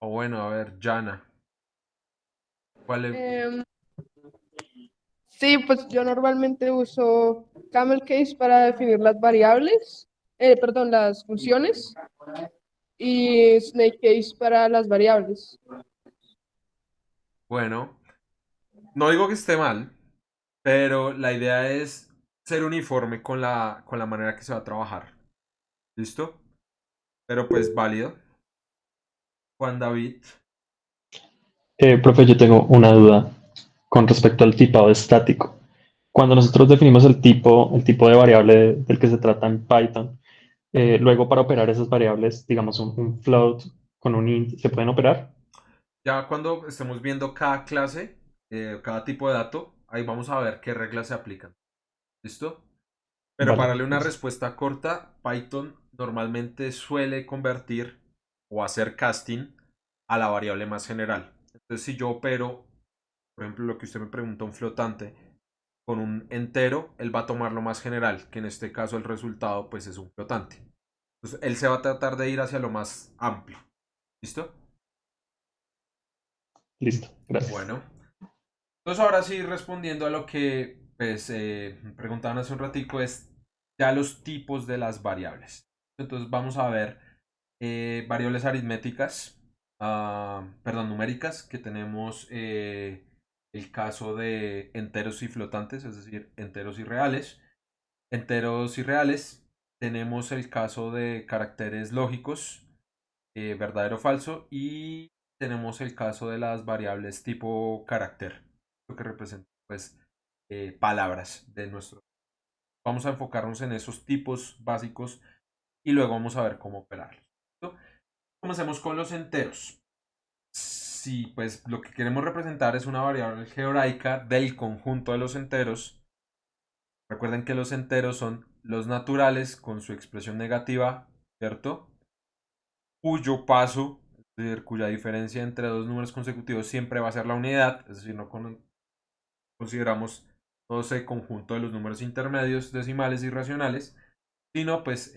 O bueno, a ver, Jana. ¿Cuál le... Em, sí, pues yo normalmente uso Camel Case para definir las variables, perdón, las funciones, y Snake Case para las variables. Bueno, no digo que esté mal, pero la idea es ser uniforme con la manera que se va a trabajar. ¿Listo? Pero pues válido. Juan David. Profe, yo tengo una duda con respecto al tipado estático. Cuando nosotros definimos el tipo de variable del que se trata en Python, luego para operar esas variables, digamos un float con un int, ¿se pueden operar? Ya cuando estemos viendo cada clase, cada tipo de dato, ahí vamos a ver qué reglas se aplican. ¿Listo? Pero para Vale, darle una listo. respuesta corta, Python normalmente suele convertir o hacer casting a la variable más general. Entonces, si yo opero, por ejemplo, lo que usted me pregunta, un flotante, con un entero, él va a tomar lo más general, que en este caso el resultado pues es un flotante. Entonces, él se va a tratar de ir hacia lo más amplio. ¿Listo? Listo, gracias. Bueno. Entonces, ahora sí, respondiendo a lo que pues, me preguntaban hace un ratico, es ya los tipos de las variables. Entonces, vamos a ver variables aritméticas, perdón, numéricas, que tenemos el caso de enteros y flotantes, es decir, enteros y reales. Enteros y reales, tenemos el caso de caracteres lógicos, verdadero o falso, y tenemos el caso de las variables tipo carácter, lo que representa pues palabras de nuestro. Vamos a enfocarnos en esos tipos básicos y luego vamos a ver cómo operarlos. ¿Listo? Comencemos con los enteros. Si pues lo que queremos representar es una variable algebraica del conjunto de los enteros, recuerden que los enteros son los naturales con su expresión negativa, ¿cierto? Cuyo paso, es decir, cuya diferencia entre dos números consecutivos siempre va a ser la unidad, es decir, no consideramos todo ese conjunto de los números intermedios, decimales y racionales, sino pues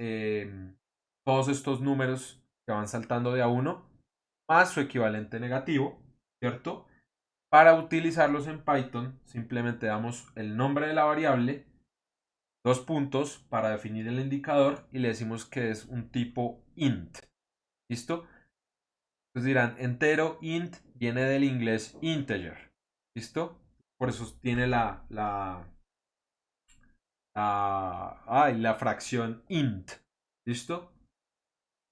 todos estos números que van saltando de a uno más su equivalente negativo, ¿cierto? Para utilizarlos en Python, simplemente damos el nombre de la variable, dos puntos para definir el indicador y le decimos que es un tipo int. ¿Listo? Entonces dirán, entero, int, viene del inglés integer. ¿Listo? Por eso tiene la fracción int. ¿Listo?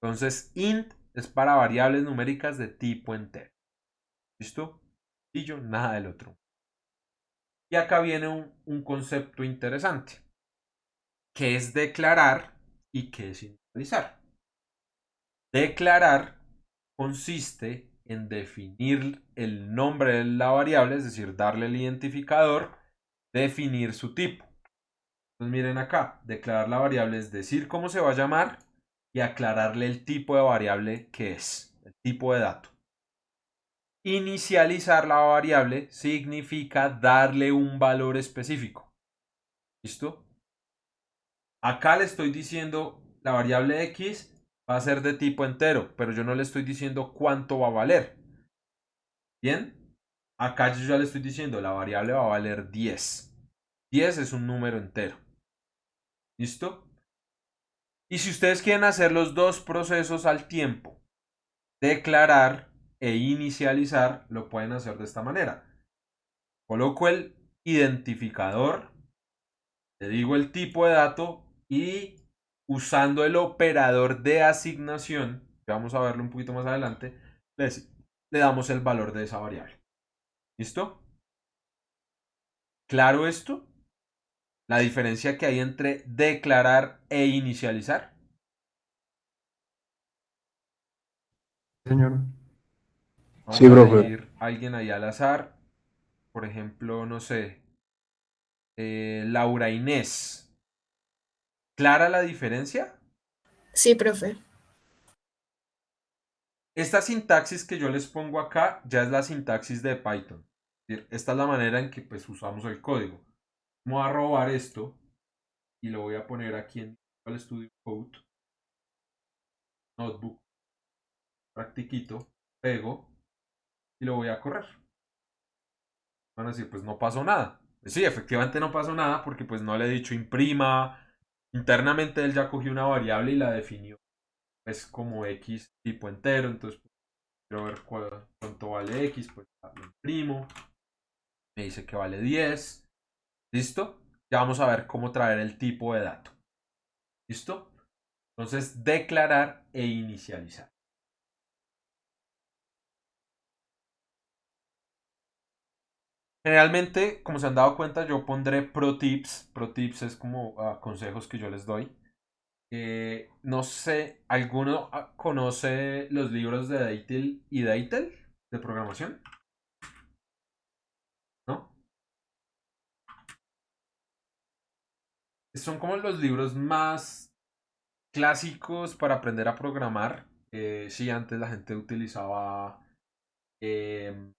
Entonces, int es para variables numéricas de tipo entero. ¿Listo? Y yo, nada del otro. Y acá viene un concepto interesante, que es declarar y que es inicializar. Declarar consiste en definir el nombre de la variable, es decir, darle el identificador, definir su tipo. Entonces miren acá, declarar la variable es decir cómo se va a llamar y aclararle el tipo de variable que es, el tipo de dato. Inicializar la variable significa darle un valor específico. ¿Listo? Acá le estoy diciendo la variable x va a ser de tipo entero, pero yo no le estoy diciendo cuánto va a valer. ¿Bien? Acá yo ya le estoy diciendo la variable va a valer 10. 10 es un número entero. ¿Listo? Y si ustedes quieren hacer los dos procesos al tiempo, declarar e inicializar, lo pueden hacer de esta manera. Coloco el identificador, le digo el tipo de dato y usando el operador de asignación, que vamos a verlo un poquito más adelante, le damos el valor de esa variable. ¿Listo? ¿Claro esto? La diferencia que hay entre declarar e inicializar. Señor. Vamos Sí, a profe. elegir a alguien ahí al azar. Por ejemplo, no sé, Laura Inés. ¿Clara la diferencia? Sí, profe. Esta sintaxis que yo les pongo acá ya es la sintaxis de Python. Esta es la manera en que pues usamos el código. Vamos a robar esto y lo voy a poner aquí en el Studio Code. Notebook. Practiquito. Pego y lo voy a correr. Van a decir, pues no pasó nada. Pues sí, efectivamente no pasó nada porque pues no le he dicho imprima. Internamente él ya cogió una variable y la definió pues como x tipo entero. Entonces pues, quiero ver cuánto vale x, pues lo imprimo. Me dice que vale 10. ¿Listo? Ya vamos a ver cómo traer el tipo de dato. ¿Listo? Entonces declarar e inicializar. Generalmente, como se han dado cuenta, yo pondré pro tips. Pro tips es como consejos que yo les doy. No sé, ¿alguno conoce los libros de Deitel y Deitel de programación? ¿No? Son como los libros más clásicos para aprender a programar. Sí, antes la gente utilizaba em,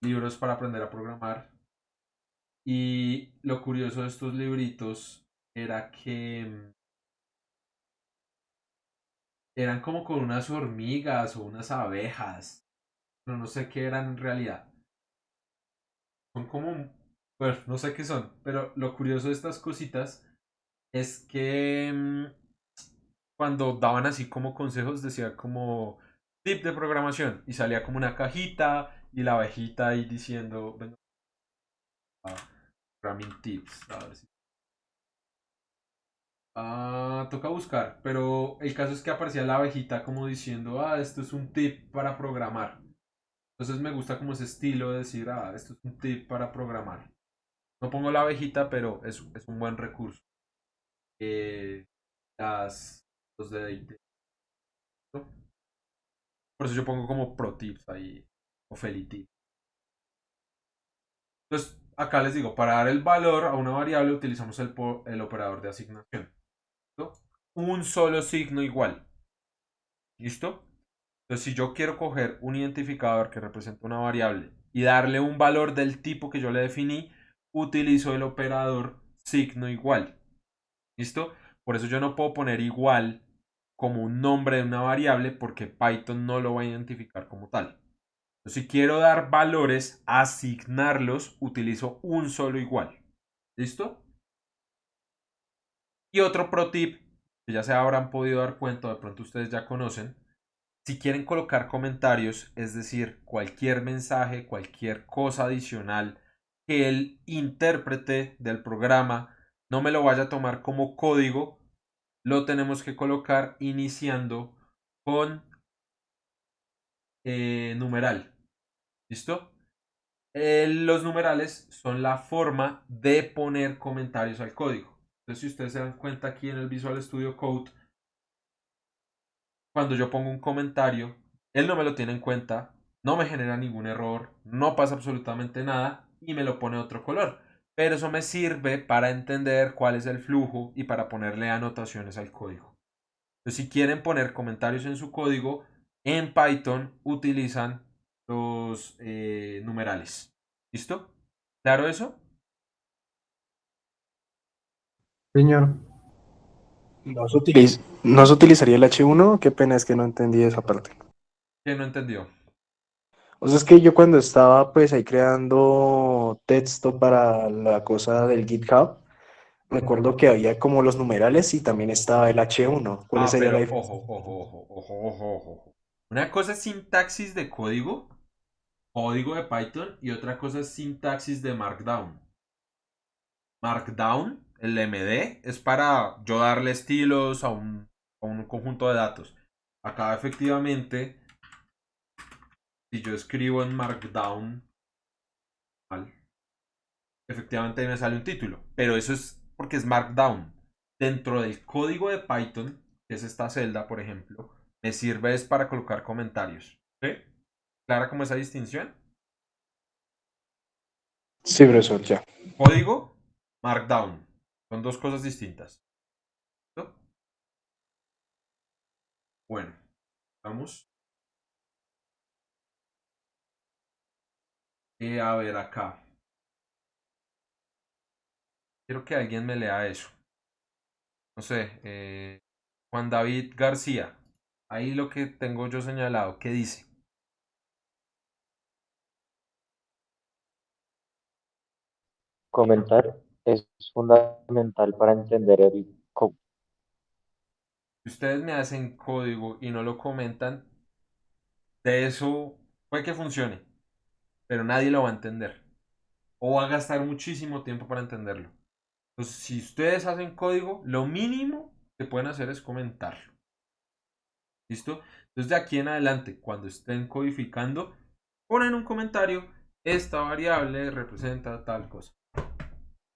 libros para aprender a programar. Y lo curioso de estos libritos era que eran como con unas hormigas o unas abejas. Pero no sé qué eran en realidad. Son como, bueno, no sé qué son. Pero lo curioso de estas cositas es que cuando daban así como consejos decía como tip de programación y salía como una cajita y la abejita ahí diciendo, venga, programming tips. A ver si toca buscar, pero el caso es que aparecía la abejita como diciendo, esto es un tip para programar. Entonces me gusta como ese estilo de decir, esto es un tip para programar. No pongo la abejita, pero es un buen recurso. Eh, los de Date, ¿no? Por eso yo pongo como pro tips ahí, o felity. Entonces, acá les digo, para dar el valor a una variable utilizamos el operador de asignación. ¿No? Un solo signo igual. ¿Listo? Entonces, si yo quiero coger un identificador que representa una variable y darle un valor del tipo que yo le definí, utilizo el operador signo igual. ¿Listo? Por eso yo no puedo poner igual como un nombre de una variable porque Python no lo va a identificar como tal. Entonces, si quiero dar valores, asignarlos, utilizo un solo igual. ¿Listo? Y otro pro tip, que ya se habrán podido dar cuenta, de pronto ustedes ya conocen, si quieren colocar comentarios, es decir, cualquier mensaje, cualquier cosa adicional que el intérprete del programa no me lo vaya a tomar como código, lo tenemos que colocar iniciando con numeral. ¿Listo? Los numerales son la forma de poner comentarios al código. Entonces, si ustedes se dan cuenta aquí en el Visual Studio Code, cuando yo pongo un comentario, él no me lo tiene en cuenta, no me genera ningún error, no pasa absolutamente nada y me lo pone otro color. Pero eso me sirve para entender cuál es el flujo y para ponerle anotaciones al código. Entonces, si quieren poner comentarios en su código, en Python utilizan los numerales. ¿Listo? ¿Claro eso? Señor, ¿No se utilizaría el H1? Qué pena, es que no entendí esa parte. ¿Quién no entendió? O sea, es que yo cuando estaba pues ahí creando texto para la cosa del GitHub, recuerdo que había como los numerales y también estaba el H1. ¿Cuál sería la Pero diferencia? ojo, ojo, ojo, ojo, ojo, ojo. Una cosa es sintaxis de código, código de Python, y otra cosa es sintaxis de Markdown. Markdown, el MD, es para yo darle estilos a un conjunto de datos. Acá efectivamente, si yo escribo en Markdown, efectivamente ahí me sale un título. Pero eso es porque es Markdown. Dentro del código de Python, que es esta celda, por ejemplo, me sirve es para colocar comentarios. ¿Sí? ¿Clara como esa distinción? Sí, profesor, ya. Código, Markdown. Son dos cosas distintas. ¿No? Bueno, vamos. A ver acá. Quiero que alguien me lea eso. No sé. Juan David García. Ahí lo que tengo yo señalado. ¿Qué dice? Comentar es fundamental para entender el code. Si ustedes me hacen código y no lo comentan, de eso puede que funcione, pero nadie lo va a entender. O va a gastar muchísimo tiempo para entenderlo. Entonces, si ustedes hacen código, lo mínimo que pueden hacer es comentarlo. ¿Listo? Entonces, de aquí en adelante, cuando estén codificando, ponen un comentario. Esta variable representa tal cosa.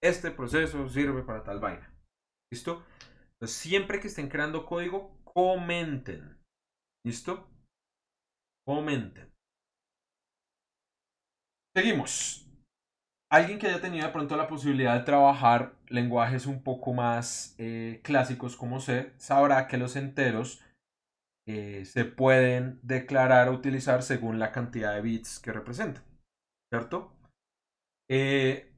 Este proceso sirve para tal vaina. ¿Listo? Entonces, siempre que estén creando código, comenten. ¿Listo? Comenten. Seguimos. Alguien que haya tenido de pronto la posibilidad de trabajar lenguajes un poco más clásicos como C, sabrá que los enteros se pueden declarar o utilizar según la cantidad de bits que representan, ¿cierto? Eh,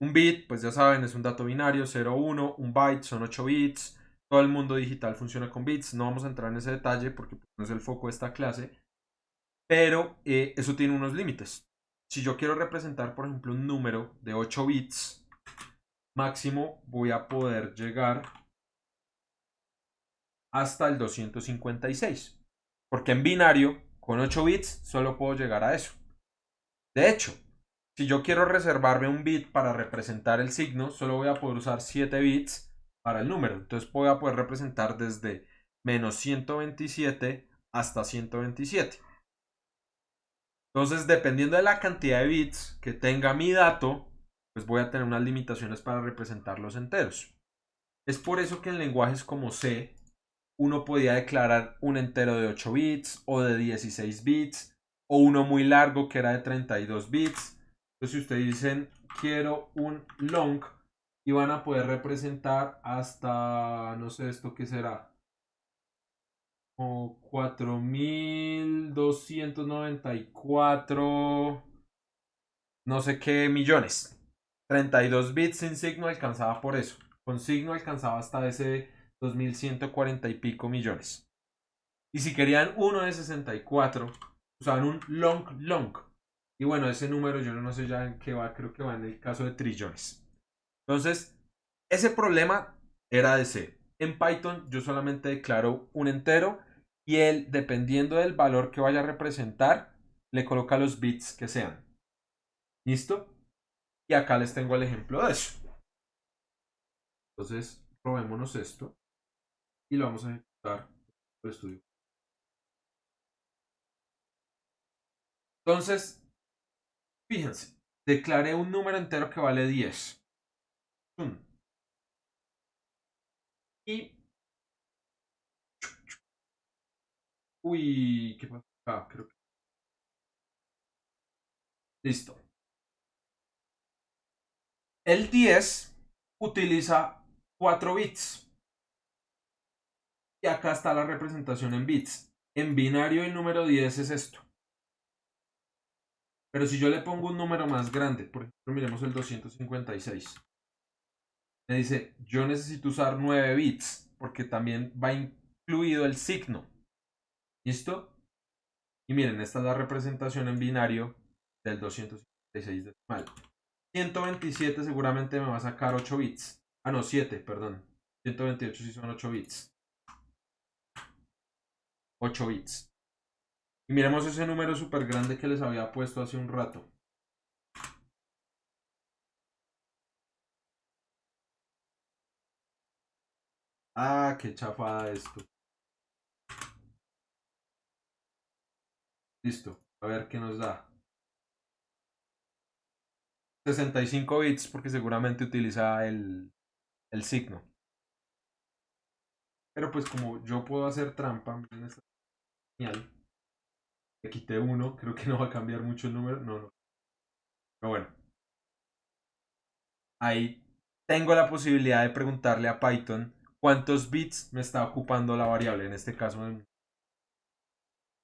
un bit, pues ya saben, es un dato binario, 0, 1, un byte son 8 bits, todo el mundo digital funciona con bits, no vamos a entrar en ese detalle porque no es el foco de esta clase, pero eso tiene unos límites. Si yo quiero representar, por ejemplo, un número de 8 bits, máximo voy a poder llegar hasta el 256. Porque en binario, con 8 bits, solo puedo llegar a eso. De hecho, si yo quiero reservarme un bit para representar el signo, solo voy a poder usar 7 bits para el número. Entonces voy a poder representar desde menos 127 hasta 127. Entonces, dependiendo de la cantidad de bits que tenga mi dato, pues voy a tener unas limitaciones para representar los enteros. Es por eso que en lenguajes como C, uno podía declarar un entero de 8 bits o de 16 bits o uno muy largo que era de 32 bits. Entonces, si ustedes dicen quiero un long y van a poder representar hasta, no sé, esto qué será, o 4294 no sé qué millones. 32 bits sin signo alcanzaba por eso. Con signo alcanzaba hasta ese 2140 y pico millones. Y si querían uno de 64, usaban un long long. Y bueno, ese número yo no sé ya en qué va, creo que va en el caso de trillones. Entonces, ese problema era de C. En Python yo solamente declaro un entero y él, dependiendo del valor que vaya a representar, le coloca los bits que sean. ¿Listo? Y acá les tengo el ejemplo de eso. Entonces, probémonos esto y lo vamos a ejecutar por estudio. Entonces, fíjense, declaré un número entero que vale 10. Y... Uy, ¿qué pasa acá? Creo que... Listo. El 10 utiliza 4 bits. Y acá está la representación en bits. En binario el número 10 es esto. Pero si yo le pongo un número más grande, por ejemplo, miremos el 256. Me dice, yo necesito usar 9 bits, porque también va incluido el signo. ¿Listo? Y miren, esta es la representación en binario del 256 decimal. 127 seguramente me va a sacar 8 bits. Ah, no, 7, perdón. 128 sí son 8 bits. 8 bits. Y miremos ese número súper grande que les había puesto hace un rato. Ah, qué chafada esto. Listo. A ver qué nos da. 65 bits porque seguramente utiliza el signo. Pero pues como yo puedo hacer trampa, miren esta señal. Le quité 1, creo que no va a cambiar mucho el número. No. Pero bueno. Ahí tengo la posibilidad de preguntarle a Python cuántos bits me está ocupando la variable. En este caso,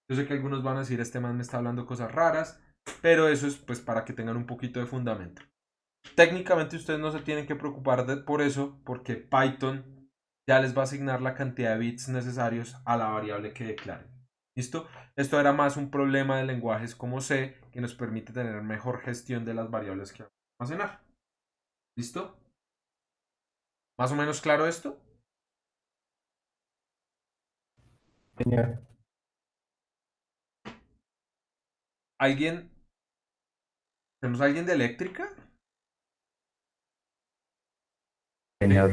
yo sé que algunos van a decir, este man me está hablando cosas raras, pero eso es pues para que tengan un poquito de fundamento. Técnicamente ustedes no se tienen que preocupar por eso, porque Python ya les va a asignar la cantidad de bits necesarios a la variable que declaren. ¿Listo? Esto era más un problema de lenguajes como C, que nos permite tener mejor gestión de las variables que vamos a almacenar. ¿Listo? ¿Más o menos claro esto? Señor. ¿Alguien? ¿Tenemos a alguien de eléctrica? Señor.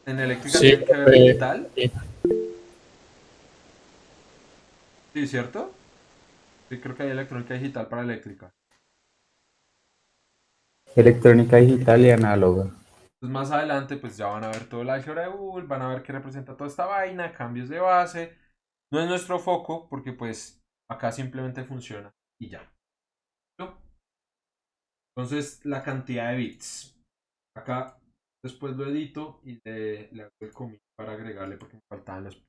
¿En eléctrica Sí, tienen que ver profe, digital? sí. Sí, ¿cierto? Sí, creo que hay electrónica digital para eléctrica. Electrónica digital y análoga. Entonces más adelante pues ya van a ver todo el álgebra de Boole, van a ver qué representa toda esta vaina, cambios de base. No es nuestro foco porque pues acá simplemente funciona y ya. ¿No? Entonces la cantidad de bits. Acá después lo edito y le hago el commit para agregarle porque me faltaban los...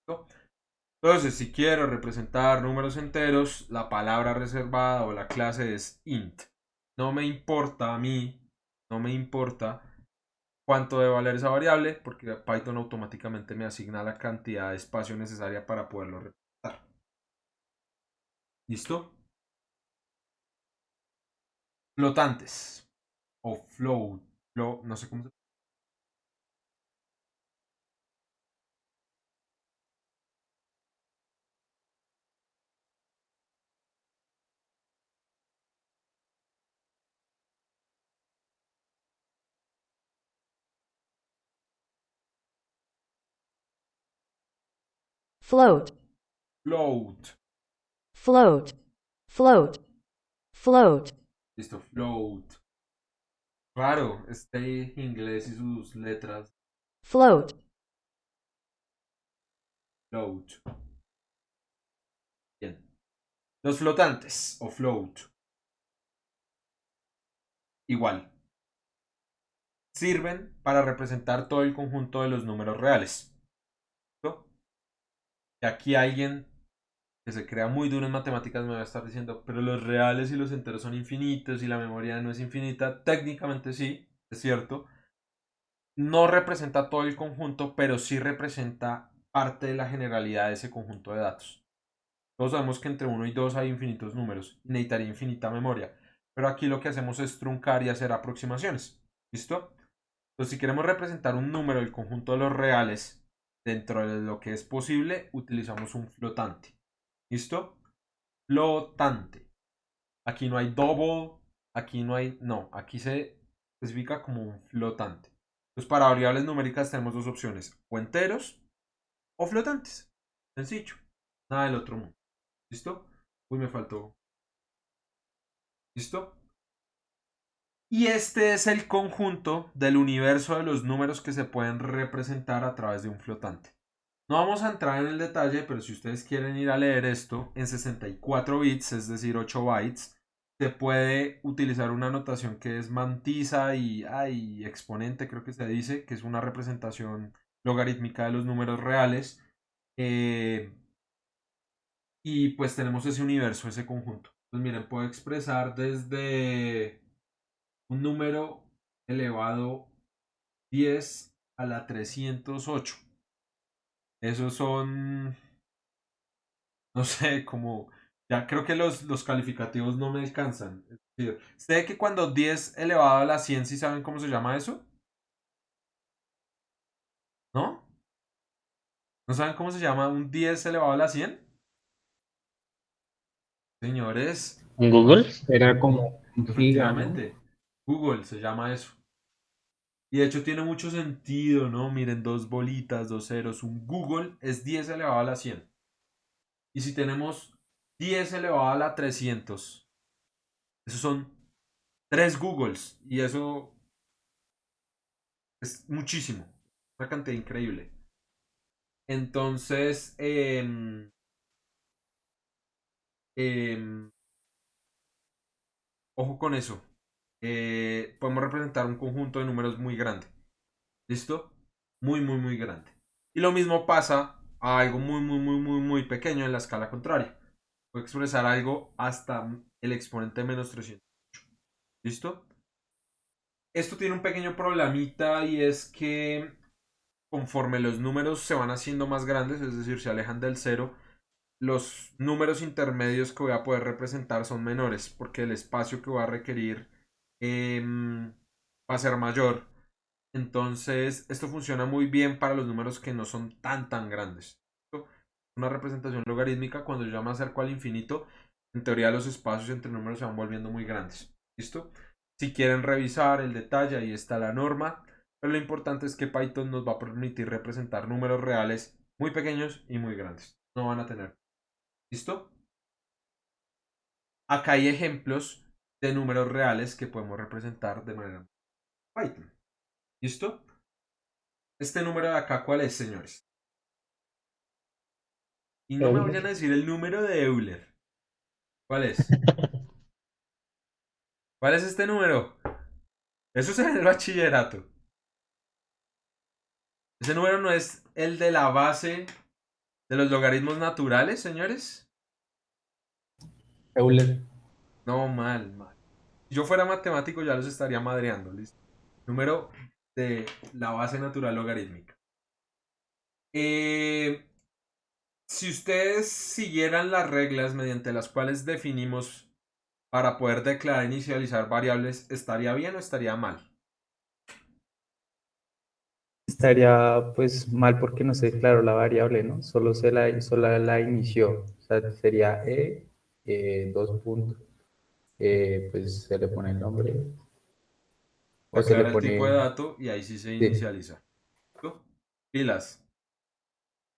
¿No? Entonces, si quiero representar números enteros, la palabra reservada o la clase es int. No me importa a mí, no me importa cuánto debe valer esa variable, porque Python automáticamente me asigna la cantidad de espacio necesaria para poderlo representar. ¿Listo? Flotantes o float, no sé cómo se... Float, Float. float, float, float, Listo, float. Raro, este inglés y sus letras. float, Float. Bien. Los flotantes o float. Igual. Sirven para representar todo el conjunto de los números reales. ¿Listo? Y aquí alguien que se crea muy duro en matemáticas me va a estar diciendo, pero los reales y los enteros son infinitos y la memoria no es infinita. Técnicamente sí, es cierto. No representa todo el conjunto, pero sí representa parte de la generalidad de ese conjunto de datos. Todos sabemos que entre 1 y 2 hay infinitos números. Necesitaría infinita memoria. Pero aquí lo que hacemos es truncar y hacer aproximaciones. ¿Listo? Entonces, si queremos representar un número del conjunto de los reales dentro de lo que es posible, utilizamos un flotante. ¿Listo? Flotante. Aquí no hay double, aquí no hay... No, aquí se especifica como un flotante. Entonces, para variables numéricas tenemos dos opciones. O enteros o flotantes. Sencillo. Nada del otro mundo. ¿Listo? Uy, me faltó. ¿Listo? Y este es el conjunto del universo de los números que se pueden representar a través de un flotante. No vamos a entrar en el detalle, pero si ustedes quieren ir a leer esto en 64 bits, es decir, 8 bytes, se puede utilizar una notación que es mantisa y exponente, creo que se dice, que es una representación logarítmica de los números reales. Y pues tenemos ese universo, ese conjunto. Pues miren, puedo expresar desde un número elevado 10 a la 308. Esos son, no sé, como, ya creo que los calificativos no me alcanzan. Es decir, sé que cuando 10 elevado a la 100, ¿sí saben cómo se llama eso? ¿No? ¿No saben cómo se llama un 10 elevado a la 100? Señores, ¿En Google? Era como un giga, ¿no? efectivamente, Google se llama eso. Y de hecho tiene mucho sentido, ¿no? Miren, dos bolitas, dos ceros. Un Google es 10 elevado a la 100. Y si tenemos 10 elevado a la 300, esos son 3 Googles. Y eso es muchísimo. Una cantidad increíble. Entonces, ojo con eso. Podemos representar un conjunto de números muy grande. ¿Listo? Muy, muy, muy grande. Y lo mismo pasa a algo muy, muy, muy, muy, muy pequeño en la escala contraria. Puedo expresar algo hasta el exponente de menos 300. ¿Listo? Esto tiene un pequeño problemita y es que conforme los números se van haciendo más grandes, es decir, se alejan del cero, los números intermedios que voy a poder representar son menores porque el espacio que voy a requerir va a ser mayor. Entonces, esto funciona muy bien para los números que no son tan grandes. Una representación logarítmica, cuando yo ya me acerco al infinito, en teoría los espacios entre números se van volviendo muy grandes. ¿Listo? Si quieren revisar el detalle, ahí está la norma. Pero lo importante es que Python nos va a permitir representar números reales muy pequeños y muy grandes. No van a tener. ¿Listo? Acá hay ejemplos de números reales que podemos representar de manera Python. ¿Listo? Este número de acá, ¿cuál es, señores? Y no me Euler. vayan a decir el número de Euler. ¿Cuál es? ¿Cuál es este número? Eso es en el bachillerato. Ese número no es el de la base de los logaritmos naturales, señores. Euler. No, mal. Si yo fuera matemático ya los estaría madreando, ¿listo? Número de la base natural logarítmica. Si ustedes siguieran las reglas mediante las cuales definimos para poder declarar e inicializar variables, ¿estaría bien o estaría mal? Estaría pues mal porque no se declaró la variable, ¿no? Solo la inició. O sea, sería dos puntos. Pues se le pone el nombre. O se le Declara el tipo de pone. dato y ahí sí se Sí. inicializa. ¿Listo? Pilas.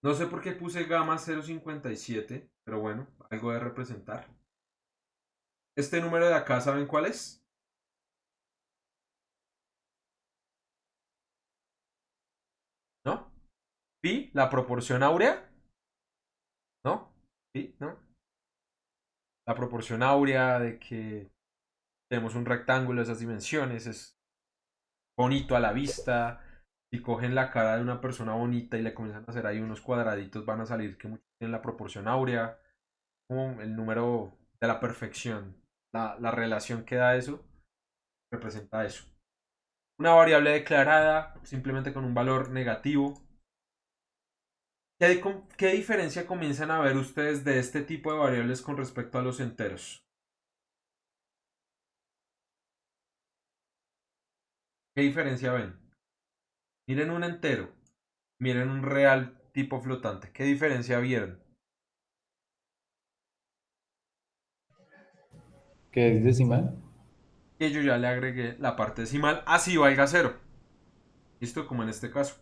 No sé por qué puse gamma 057, pero bueno, algo de representar. Este número de acá, ¿saben cuál es? ¿No? Pi, la proporción áurea. ¿No? ¿Pi? ¿No? La proporción áurea de que tenemos un rectángulo de esas dimensiones es bonito a la vista. Si cogen la cara de una persona bonita y le comienzan a hacer ahí unos cuadraditos, van a salir que muchos tienen la proporción áurea, como el número de la perfección. La relación que da eso representa eso. Una variable declarada simplemente con un valor negativo. ¿Qué diferencia comienzan a ver ustedes de este tipo de variables con respecto a los enteros? ¿Qué diferencia ven? Miren un entero, miren un real tipo flotante. ¿Qué diferencia vieron? ¿Qué es decimal? Que yo ya le agregué la parte decimal, así valga cero. ¿Listo? Como en este caso.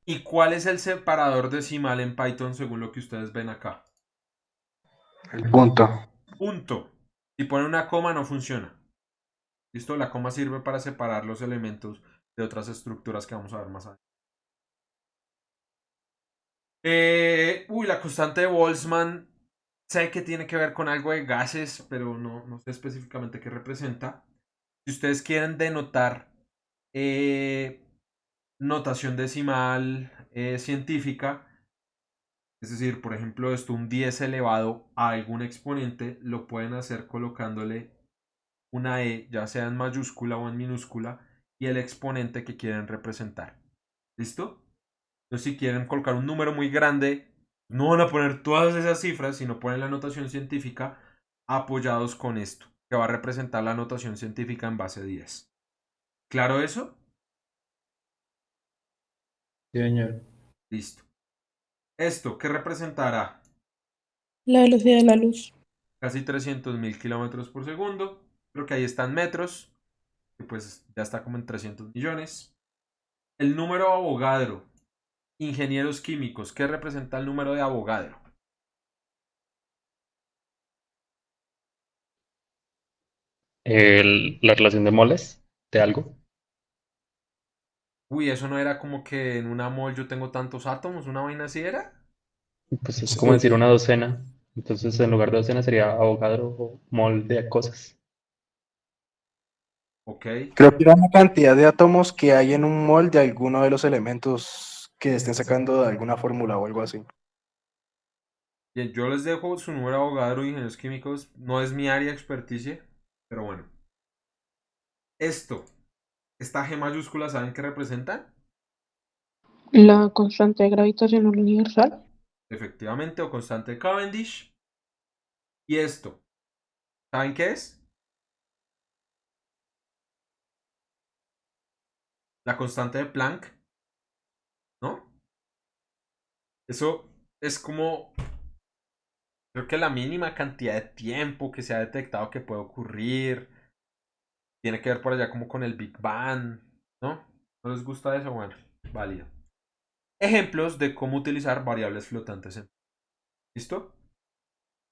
¿Y cuál es el separador decimal en Python según lo que ustedes ven acá? El punto. Punto. Si ponen una coma no funciona. ¿Listo? La coma sirve para separar los elementos de otras estructuras que vamos a ver más adelante. La constante de Boltzmann. Sé que tiene que ver con algo de gases, pero no sé específicamente qué representa. Si ustedes quieren denotar notación decimal científica, es decir, por ejemplo, esto un 10 elevado a algún exponente, lo pueden hacer colocándole una E, ya sea en mayúscula o en minúscula, y el exponente que quieren representar. ¿Listo? Entonces, si quieren colocar un número muy grande, no van a poner todas esas cifras, sino ponen la notación científica apoyados con esto, que va a representar la notación científica en base 10. ¿Claro eso? Sí, señor. Listo. Esto, ¿qué representará? La velocidad de la luz. Casi 300.000 kilómetros por segundo. Creo que ahí están metros, que pues ya está como en 300 millones. El número de Avogadro. Ingenieros químicos, ¿qué representa el número de Avogadro? La relación de moles de algo. Uy, eso no era como que en una mol yo tengo tantos átomos, una vaina así era. Pues es como decir Sí. una docena. Entonces, en lugar de docena sería Avogadro o mol de cosas. Ok. Creo que era la cantidad de átomos que hay en un mol de alguno de los elementos que estén sacando de alguna fórmula o algo así. Bien, yo les dejo su número de Avogadro de ingenieros químicos. No es mi área de experticia, pero bueno. Esto, esta G mayúscula, ¿saben qué representa? La constante gravitacional universal. Efectivamente, o constante de Cavendish. Y esto, ¿saben qué es? La constante de Planck, ¿no? Eso es como, creo que la mínima cantidad de tiempo que se ha detectado que puede ocurrir. Tiene que ver por allá como con el Big Bang, ¿no? ¿No les gusta eso? Bueno, válido. Ejemplos de cómo utilizar variables flotantes en... ¿Listo?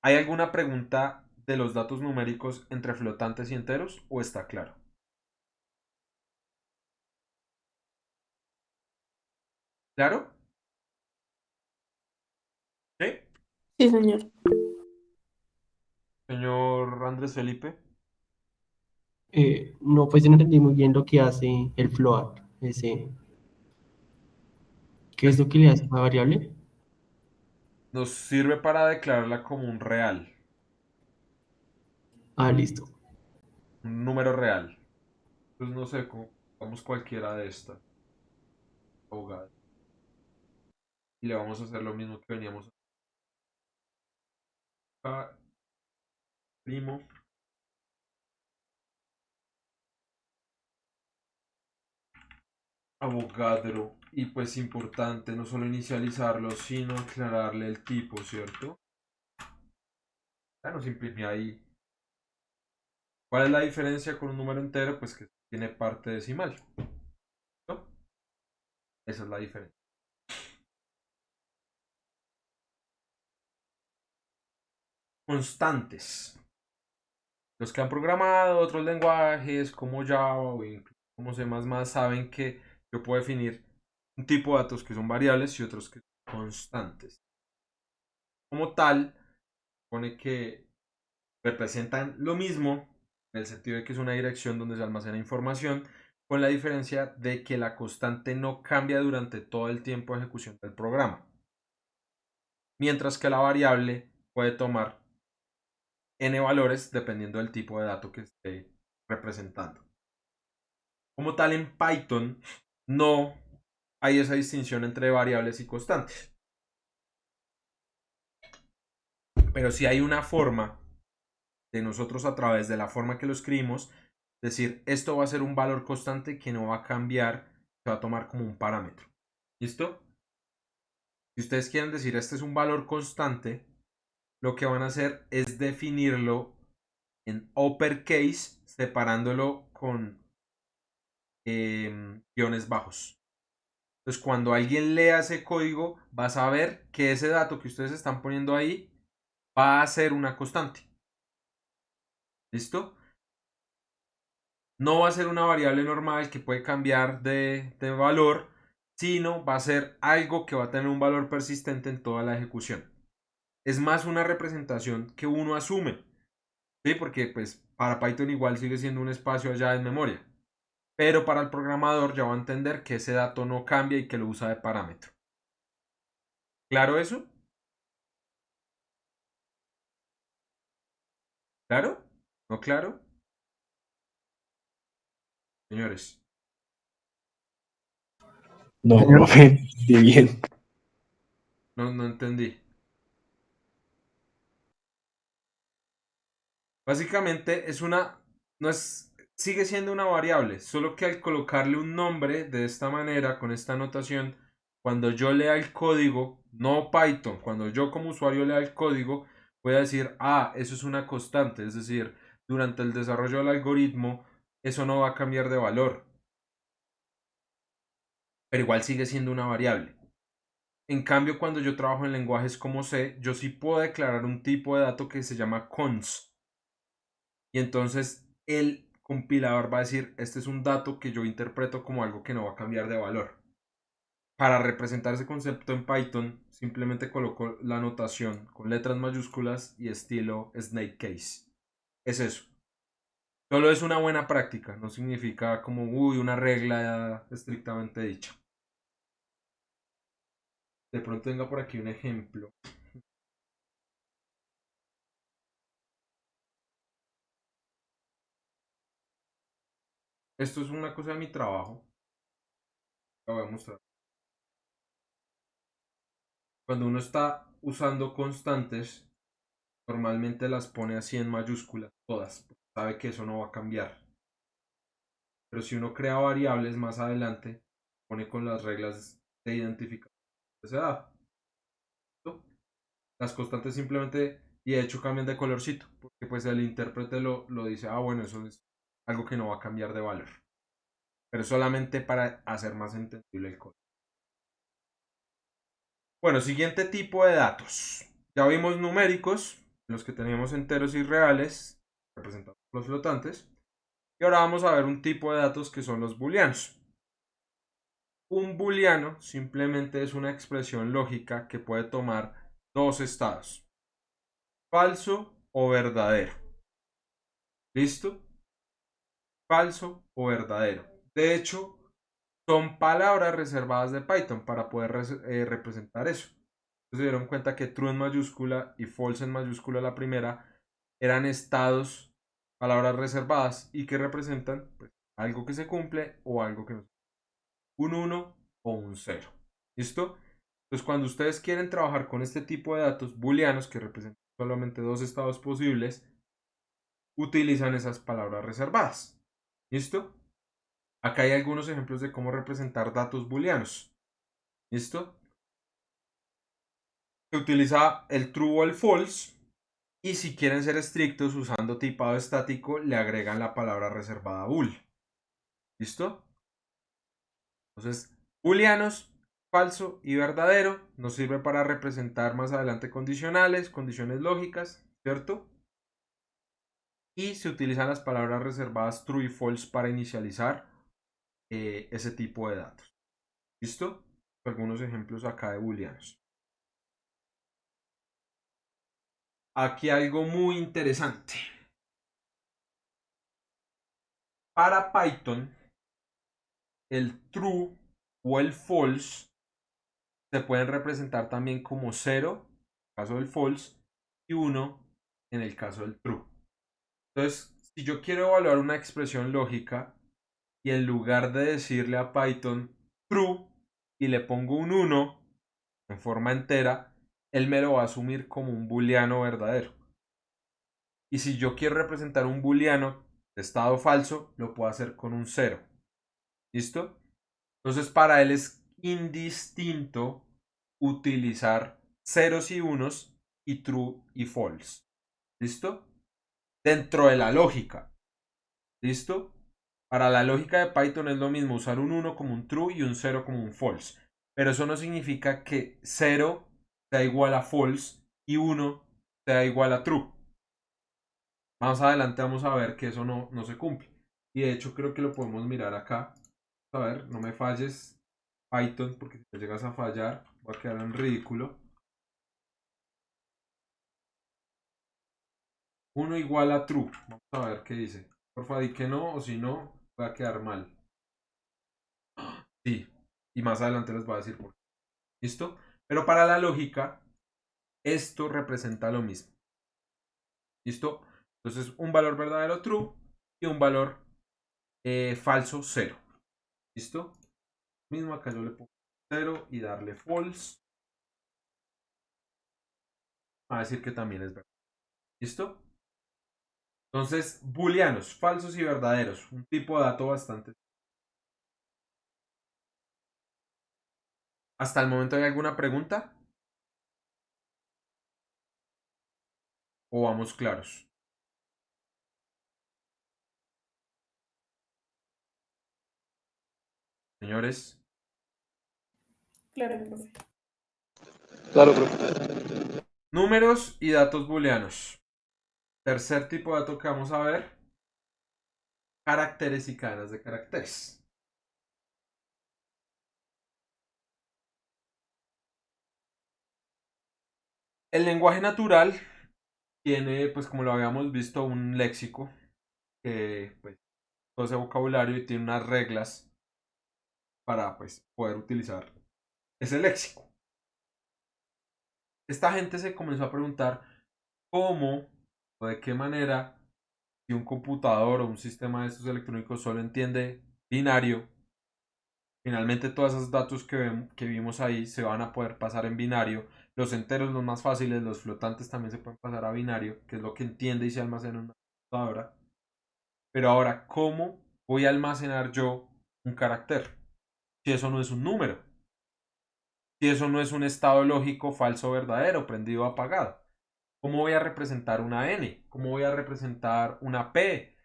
¿Hay alguna pregunta de los datos numéricos entre flotantes y enteros o está claro? ¿Claro? ¿Sí? Sí, señor. Señor Andrés Felipe. No, pues yo no entendí muy bien lo que hace el float. Ese, ¿qué es Es- lo que le hace a la variable? Nos sirve para declararla como un real, Ah, listo. un número real. Entonces no sé, vamos cualquiera de estas. Abogado. Y le vamos a hacer lo mismo que veníamos acá. Primo. Avogadro. Y pues importante no solo inicializarlo, sino aclararle el tipo, ¿cierto? Ya nos imprime ahí. ¿Cuál es la diferencia con un número entero? Pues que tiene parte decimal, ¿no? Esa es la diferencia. Constantes. Los que han programado otros lenguajes como Java o incluso como C++ saben que yo puedo definir un tipo de datos que son variables y otros que son constantes. Como tal, pone que representan lo mismo en el sentido de que es una dirección donde se almacena información, con la diferencia de que la constante no cambia durante todo el tiempo de ejecución del programa, mientras que la variable puede tomar n valores dependiendo del tipo de dato que esté representando. Como tal, en Python no hay esa distinción entre variables y constantes, pero sí hay una forma de nosotros a través de la forma que lo escribimos, decir esto va a ser un valor constante que no va a cambiar, se va a tomar como un parámetro. ¿Listo? Si ustedes quieren decir este es un valor constante, lo que van a hacer es definirlo en uppercase, separándolo con guiones bajos. Entonces, cuando alguien lea ese código, va a saber que ese dato que ustedes están poniendo ahí va a ser una constante. ¿Listo? No va a ser una variable normal que puede cambiar de valor, sino va a ser algo que va a tener un valor persistente en toda la ejecución. Es más una representación que uno asume, ¿sí? Porque pues para Python igual sigue siendo un espacio allá en memoria. Pero para el programador ya va a entender que ese dato no cambia y que lo usa de parámetro. ¿Claro eso? ¿Claro? ¿No claro? Señores. No, profe, de bien. No entendí. Básicamente es una, no es, sigue siendo una variable, solo que al colocarle un nombre de esta manera, con esta notación, cuando yo lea el código, no Python, cuando yo como usuario lea el código, voy a decir, ah, eso es una constante, es decir, durante el desarrollo del algoritmo, eso no va a cambiar de valor, pero igual sigue siendo una variable. En cambio, cuando yo trabajo en lenguajes como C, yo sí puedo declarar un tipo de dato que se llama cons. Y entonces el compilador va a decir, este es un dato que yo interpreto como algo que no va a cambiar de valor. Para representar ese concepto en Python, simplemente coloco la notación con letras mayúsculas y estilo snake case. Es eso. Solo es una buena práctica, no significa como una regla estrictamente dicha. De pronto tenga por aquí un ejemplo. Esto es una cosa de mi trabajo. La voy a mostrar. Cuando uno está usando constantes, normalmente las pone así en mayúsculas, todas. Sabe que eso no va a cambiar. Pero si uno crea variables más adelante, pone con las reglas de identificación que se da. Las constantes simplemente, y de hecho cambian de colorcito, porque pues el intérprete lo dice, ah bueno, eso es algo que no va a cambiar de valor. Pero solamente para hacer más entendible el código. Bueno, siguiente tipo de datos. Ya vimos numéricos, los que teníamos enteros y reales, representados por los flotantes. Y ahora vamos a ver un tipo de datos que son los booleanos. Un booleano simplemente es una expresión lógica que puede tomar dos estados: falso o verdadero. ¿Listo? Falso o verdadero. De hecho, son palabras reservadas de Python para poder representar eso. Entonces se dieron cuenta que true en mayúscula y false en mayúscula la primera eran estados, palabras reservadas y que representan pues, algo que se cumple o algo que no se cumple. Un 1 o un 0. ¿Listo? Entonces cuando ustedes quieren trabajar con este tipo de datos booleanos que representan solamente dos estados posibles, utilizan esas palabras reservadas. ¿Listo? Acá hay algunos ejemplos de cómo representar datos booleanos. ¿Listo? Se utiliza el true o el false. Y si quieren ser estrictos usando tipado estático, le agregan la palabra reservada bool. ¿Listo? Entonces, booleanos, falso y verdadero, nos sirve para representar más adelante condicionales, condiciones lógicas, ¿cierto? Y se utilizan las palabras reservadas true y false para inicializar ese tipo de datos. ¿Listo? Algunos ejemplos acá de booleanos. Aquí algo muy interesante. Para Python, el true o el false se pueden representar también como 0 en el caso del false y 1 en el caso del true. Entonces, si yo quiero evaluar una expresión lógica y en lugar de decirle a Python true y le pongo un 1 en forma entera, él me lo va a asumir como un booleano verdadero. Y si yo quiero representar un booleano de estado falso, lo puedo hacer con un 0. ¿Listo? Entonces para él es indistinto utilizar ceros y unos y true y false. ¿Listo? Dentro de la lógica. ¿Listo? Para la lógica de Python es lo mismo usar un 1 como un true y un 0 como un false. Pero eso no significa que 0 sea igual a false y 1 sea igual a true. Más adelante vamos a ver que eso no se cumple. Y de hecho creo que lo podemos mirar acá. A ver, no me falles Python, porque si te llegas a fallar va a quedar en ridículo. 1 igual a true. Vamos a ver qué dice. Porfa, di que no, o si no, va a quedar mal. Sí, y más adelante les voy a decir por qué. ¿Listo? Pero para la lógica, esto representa lo mismo. ¿Listo? Entonces, un valor verdadero true y un valor falso 0. ¿Listo? Mismo acá yo le pongo 0 y darle false. Va a decir que también es verdad. ¿Listo? Entonces, booleanos, falsos y verdaderos. Un tipo de dato bastante. ¿Hasta el momento hay alguna pregunta? ¿O vamos claros? Señores. Claro, profe. Claro, profe. Números y datos booleanos. Tercer tipo de dato que vamos a ver. Caracteres y cadenas de caracteres. El lenguaje natural tiene, pues como lo habíamos visto, un léxico que pues todo ese vocabulario y tiene unas reglas para pues poder utilizar ese léxico. Esta gente se comenzó a preguntar cómo o de qué manera si un computador o un sistema de estos electrónicos solo entiende binario, finalmente todos esos datos que vimos ahí se van a poder pasar en binario. Los enteros, los más fáciles, los flotantes también se pueden pasar a binario, que es lo que entiende y se almacena en una computadora. Pero ahora, ¿cómo voy a almacenar yo un carácter? Si eso no es un número, si eso no es un estado lógico falso o verdadero, prendido o apagado. ¿Cómo voy a representar una n? ¿Cómo voy a representar una p?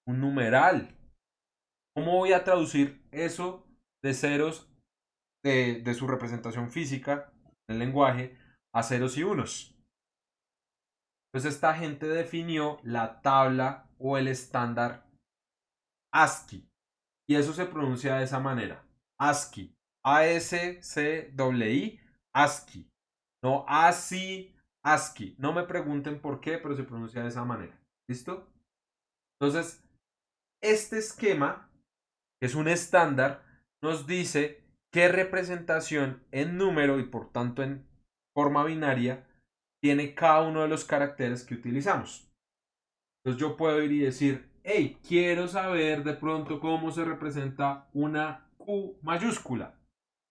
¿Un numeral? ¿Cómo voy a traducir eso de ceros de su representación física, el lenguaje, a ceros y unos? Entonces esta gente definió la tabla o el estándar ASCII. Y eso se pronuncia de esa manera. ASCII. A-S-C-I-I. ASCII. No ASCII, ASCII. No me pregunten por qué, pero se pronuncia de esa manera. ¿Listo? Entonces, este esquema, que es un estándar, nos dice qué representación en número y por tanto en forma binaria tiene cada uno de los caracteres que utilizamos. Entonces yo puedo ir y decir, hey, quiero saber de pronto cómo se representa una Q mayúscula.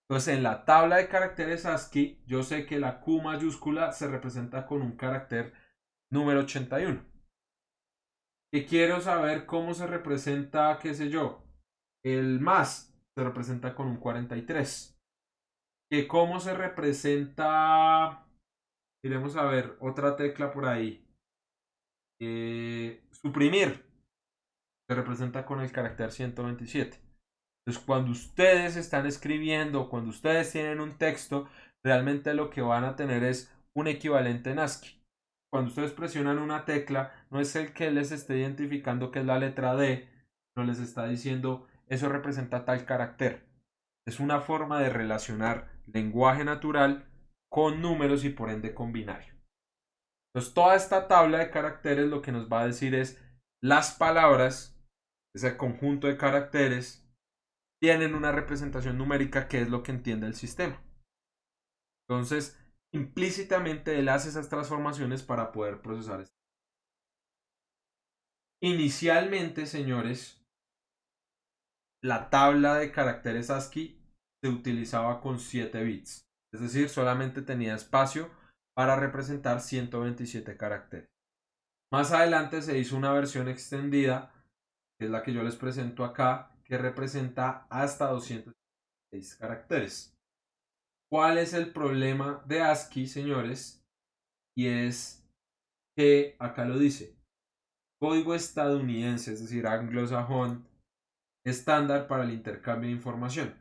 Entonces en la tabla de caracteres ASCII yo sé que la Q mayúscula se representa con un carácter número 81. Y quiero saber cómo se representa, qué sé yo, el más se representa con un 43. Que cómo se representa, iremos a ver otra tecla por ahí. Suprimir se representa con el carácter 127. Entonces, cuando ustedes están escribiendo, cuando ustedes tienen un texto, realmente lo que van a tener es un equivalente en ASCII. Cuando ustedes presionan una tecla, no es el que les esté identificando que es la letra D, no les está diciendo eso representa tal carácter. Es una forma de relacionar lenguaje natural con números y por ende con binario. Entonces, toda esta tabla de caracteres lo que nos va a decir es las palabras, ese conjunto de caracteres, tienen una representación numérica que es lo que entiende el sistema. Entonces, implícitamente él hace esas transformaciones para poder procesar esto. Inicialmente, señores, la tabla de caracteres ASCII se utilizaba con 7 bits. Es decir, solamente tenía espacio para representar 127 caracteres. Más adelante se hizo una versión extendida, que es la que yo les presento acá, que representa hasta 206 caracteres. ¿Cuál es el problema de ASCII, señores? Y es que acá lo dice, código estadounidense, es decir, anglosajón, estándar para el intercambio de información.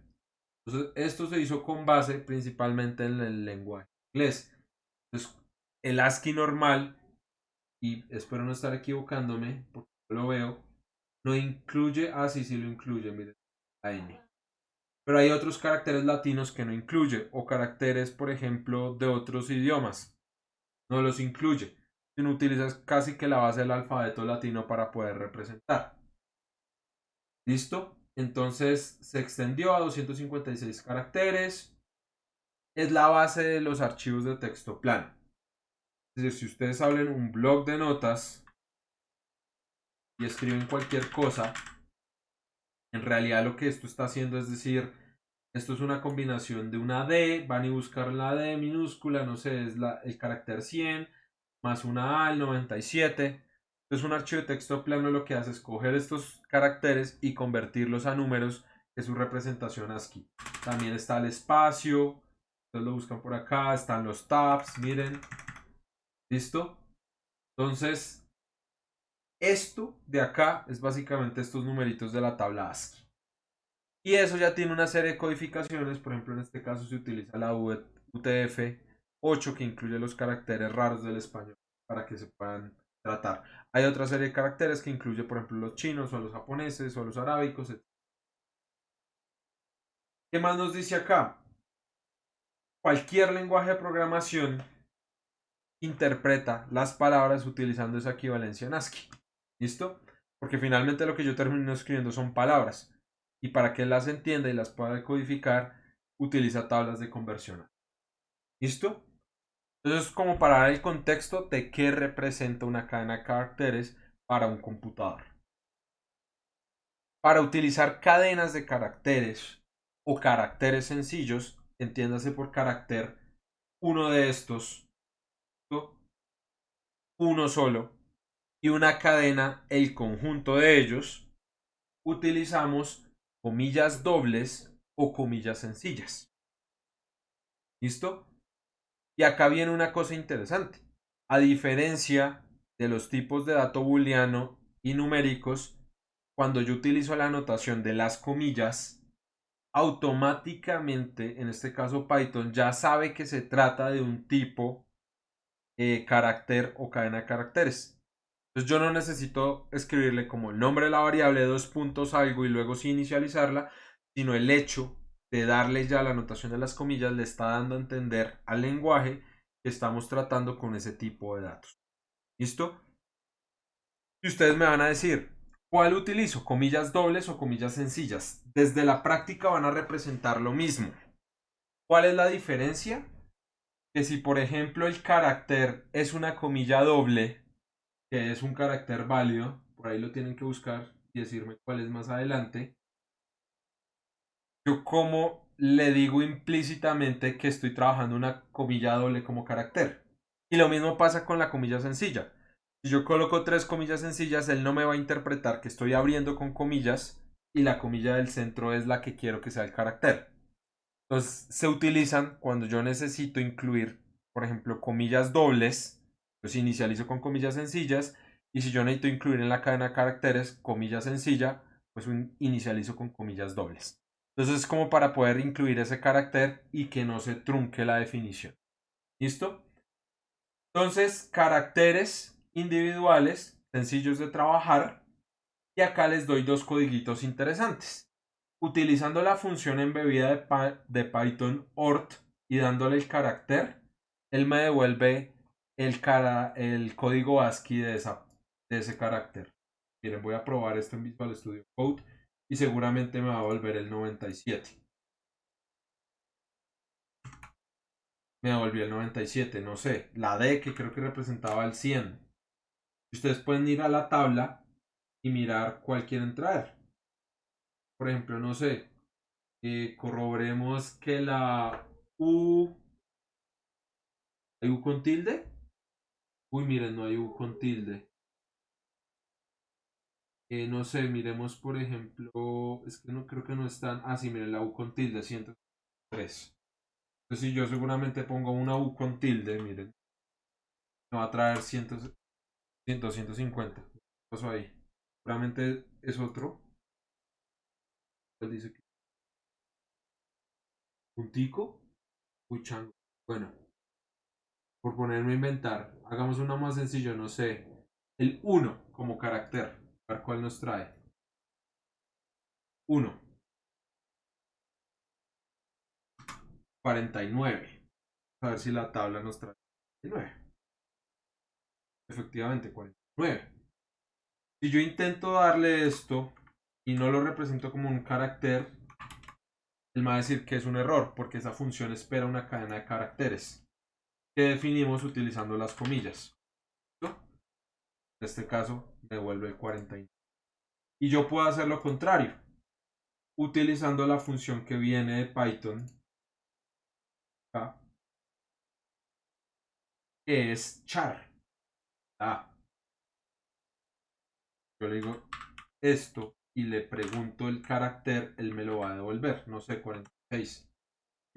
Entonces, esto se hizo con base principalmente en el lenguaje inglés. Entonces, el ASCII normal, y espero no estar equivocándome, porque lo veo, no incluye, sí lo incluye, miren, la N. Pero hay otros caracteres latinos que no incluye, o caracteres, por ejemplo, de otros idiomas. No los incluye, sino utilizas casi que la base del alfabeto latino para poder representar. ¿Listo? Entonces se extendió a 256 caracteres. Es la base de los archivos de texto plano. Es decir, si ustedes abren un blog de notas y escriben cualquier cosa, en realidad lo que esto está haciendo es decir, esto es una combinación de una D, van y buscar la D minúscula, no sé, es el carácter 100, más una A, el 97. Entonces un archivo de texto plano lo que hace es coger estos caracteres y convertirlos a números, que es su representación ASCII. También está el espacio, entonces lo buscan por acá, están los tabs, miren. ¿Listo? Entonces, esto de acá es básicamente estos numeritos de la tabla ASCII. Y eso ya tiene una serie de codificaciones, por ejemplo en este caso se utiliza la UTF-8 que incluye los caracteres raros del español para que se puedan tratar. Hay otra serie de caracteres que incluye por ejemplo los chinos o los japoneses o los arábicos, etc. ¿Qué más nos dice acá? Cualquier lenguaje de programación interpreta las palabras utilizando esa equivalencia en ASCII. ¿Listo? Porque finalmente lo que yo termino escribiendo son palabras. Y para que las entienda y las pueda decodificar, utiliza tablas de conversión. ¿Listo? Entonces, como para dar el contexto de qué representa una cadena de caracteres para un computador. Para utilizar cadenas de caracteres o caracteres sencillos, entiéndase por carácter uno de estos, ¿listo? Uno solo, y una cadena, el conjunto de ellos, utilizamos comillas dobles o comillas sencillas. ¿Listo? Y acá viene una cosa interesante. A diferencia de los tipos de dato booleano y numéricos, cuando yo utilizo la notación de las comillas, automáticamente, en este caso Python, ya sabe que se trata de un tipo carácter o cadena de caracteres. Entonces yo no necesito escribirle como el nombre de la variable, dos puntos algo y luego sí inicializarla, sino el hecho de darle ya la notación de las comillas le está dando a entender al lenguaje que estamos tratando con ese tipo de datos. ¿Listo? Y ustedes me van a decir, ¿cuál utilizo? ¿Comillas dobles o comillas sencillas? Desde la práctica van a representar lo mismo. ¿Cuál es la diferencia? Que si por ejemplo el carácter es una comilla doble, que es un carácter válido, por ahí lo tienen que buscar y decirme cuál es más adelante, yo como le digo implícitamente que estoy trabajando una comilla doble como carácter. Y lo mismo pasa con la comilla sencilla. Si yo coloco tres comillas sencillas, él no me va a interpretar que estoy abriendo con comillas y la comilla del centro es la que quiero que sea el carácter. Entonces se utilizan cuando yo necesito incluir, por ejemplo, comillas dobles, pues inicializo con comillas sencillas, y si yo necesito incluir en la cadena de caracteres comilla sencilla, pues inicializo con comillas dobles. Entonces es como para poder incluir ese carácter y que no se trunque la definición. ¿Listo? Entonces, caracteres individuales, sencillos de trabajar, y acá les doy dos codiguitos interesantes. Utilizando la función embebida de Python ort y dándole el carácter, él me devuelve el código ASCII de ese carácter. Miren, voy a probar esto en Visual Studio Code y seguramente me va a volver el 97. Me devolvió el 97, no sé, la D que creo que representaba el 100. Ustedes pueden ir a la tabla y mirar cuál quieren traer. Por ejemplo, no sé, corroboremos que la U... ¿Hay U con tilde? Uy, miren, no hay U con tilde. No sé, miremos por ejemplo, es que no creo que no están. Sí, miren, la U con tilde, 103. Entonces, si yo seguramente pongo una U con tilde, miren, me va a traer 150. ¿Qué pasó ahí? Seguramente es otro. Él dice que puntico. Uy, chango. Bueno, por ponerme a inventar, hagamos uno más sencillo, no sé. El 1 como carácter. A ver cuál nos trae. 1. 49. A ver si la tabla nos trae 49. Efectivamente, 49. Si yo intento darle esto y no lo represento como un carácter, él me va a decir que es un error, porque esa función espera una cadena de caracteres que definimos utilizando las comillas. ¿Listo? En este caso, me devuelve el 49. Y yo puedo hacer lo contrario, utilizando la función que viene de Python, acá, que es char. Yo le digo esto y le pregunto el carácter, él me lo va a devolver. No sé, 46.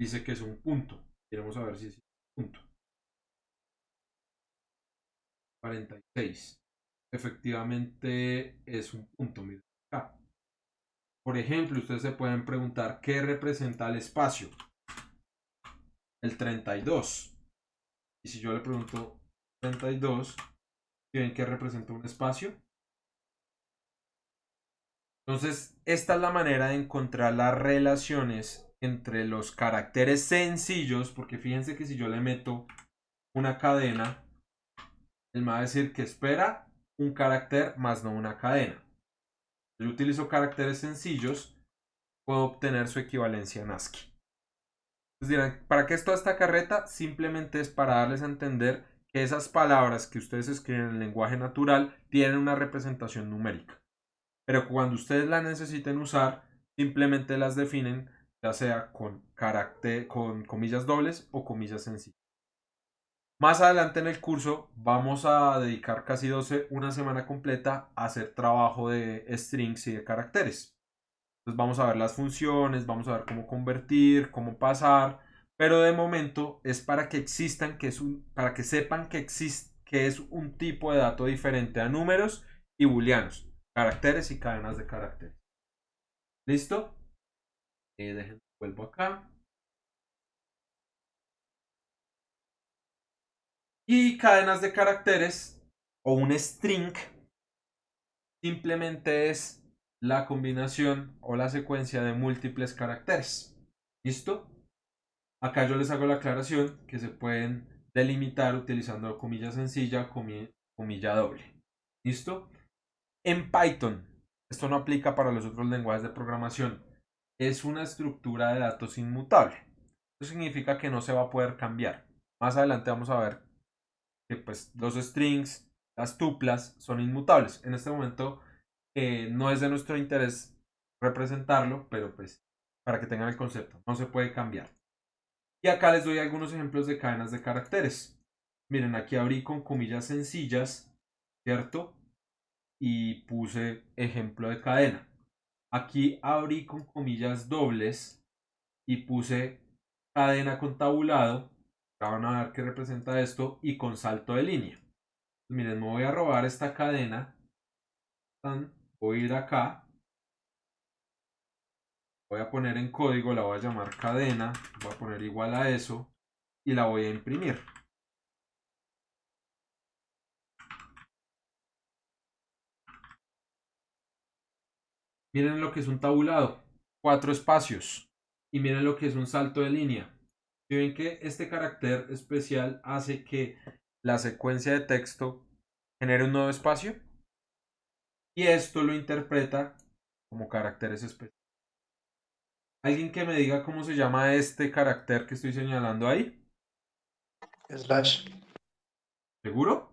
Dice que es un punto. Queremos saber si es un punto. 46. Efectivamente es un punto. Miren acá. Por ejemplo, ustedes se pueden preguntar qué representa el espacio. El 32. Y si yo le pregunto 32, ¿ven qué representa un espacio? Entonces, esta es la manera de encontrar las relaciones entre los caracteres sencillos, porque fíjense que si yo le meto una cadena, él me va a decir que espera un carácter más no una cadena. Yo utilizo caracteres sencillos, puedo obtener su equivalencia en ASCII. Entonces dirán, ¿para qué es toda esta carreta? Simplemente es para darles a entender que esas palabras que ustedes escriben en el lenguaje natural tienen una representación numérica. Pero cuando ustedes las necesiten usar, simplemente las definen ya sea con comillas dobles o comillas sencillas. Más adelante en el curso vamos a dedicar casi una semana completa a hacer trabajo de strings y de caracteres. Entonces vamos a ver las funciones, vamos a ver cómo convertir, cómo pasar, pero de momento es para que existan, para que sepan que es un tipo de dato diferente a números y booleanos, caracteres y cadenas de caracteres. ¿Listo? Vuelvo acá. Y cadenas de caracteres o un string simplemente es la combinación o la secuencia de múltiples caracteres. ¿Listo? Acá yo les hago la aclaración que se pueden delimitar utilizando comilla sencilla, comilla doble. ¿Listo? En Python, esto no aplica para los otros lenguajes de programación, es una estructura de datos inmutable. Eso significa que no se va a poder cambiar. Más adelante vamos a ver que pues, los strings, las tuplas son inmutables. En este momento no es de nuestro interés representarlo, pero pues para que tengan el concepto, no se puede cambiar. Y acá les doy algunos ejemplos de cadenas de caracteres. Miren, aquí abrí con comillas sencillas, ¿cierto? Y puse ejemplo de cadena. Aquí abrí con comillas dobles y puse cadena con tabulado. Ya van a ver qué representa esto y con salto de línea. Miren, me voy a robar esta cadena. Voy a ir acá. Voy a poner en código, la voy a llamar cadena. Voy a poner igual a eso y la voy a imprimir. Miren lo que es un tabulado. 4 espacios. Y miren lo que es un salto de línea. Y ven que este carácter especial hace que la secuencia de texto genere un nuevo espacio. Y esto lo interpreta como caracteres especiales. ¿Alguien que me diga cómo se llama este carácter que estoy señalando ahí? Slash. ¿Seguro?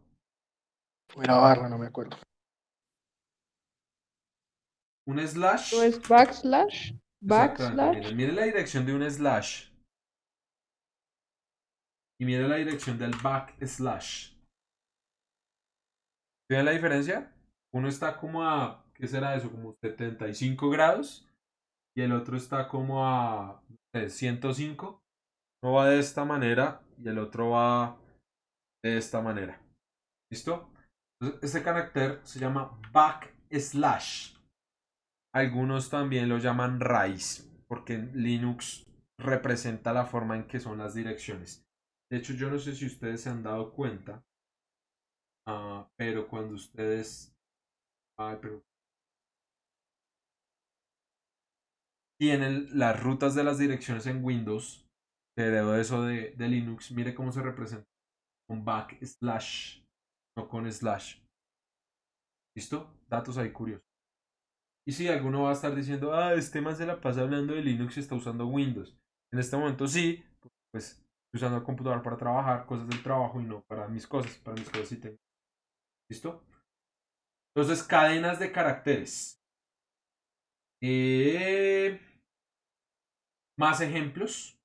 Una barra, no me acuerdo. Un slash. ¿No es backslash? Exactamente. Miren la dirección de un slash. Y miren la dirección del backslash. ¿Ven la diferencia? Uno está como a, ¿qué será eso? Como 75 grados. Y el otro está como a 105. Uno va de esta manera y el otro va de esta manera. ¿Listo? Entonces, este carácter se llama backslash. algunos también lo llaman raíz, porque en Linux representa la forma en que son las direcciones. De hecho, yo no sé si ustedes se han dado cuenta, pero cuando ustedes tienen las rutas de las direcciones en Windows, que heredó eso de Linux, mire cómo se representa con backslash, no con slash. ¿Listo? Datos ahí curiosos. Y si alguno va a estar diciendo, este man se la pasa hablando de Linux y está usando Windows. En este momento sí, pues estoy usando el computador para trabajar, cosas del trabajo y no para mis cosas sí tengo. ¿Listo? Entonces, cadenas de caracteres. Más ejemplos.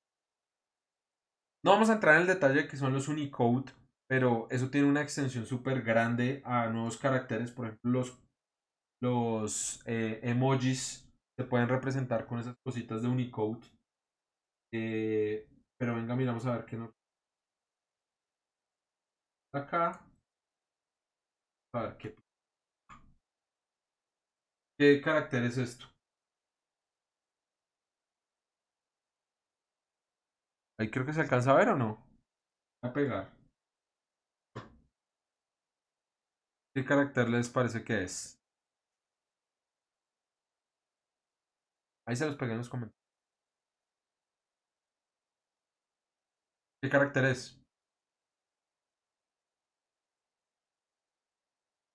No vamos a entrar en el detalle que son los Unicode, pero eso tiene una extensión súper grande a nuevos caracteres. Por ejemplo, los emojis se pueden representar con esas cositas de Unicode. Pero venga, miramos a ver qué nos... Acá. A ver qué carácter es esto. Ahí creo que se alcanza a ver o no. A pegar. ¿Qué carácter les parece que es? Ahí se los pegué en los comentarios. ¿Qué carácter es?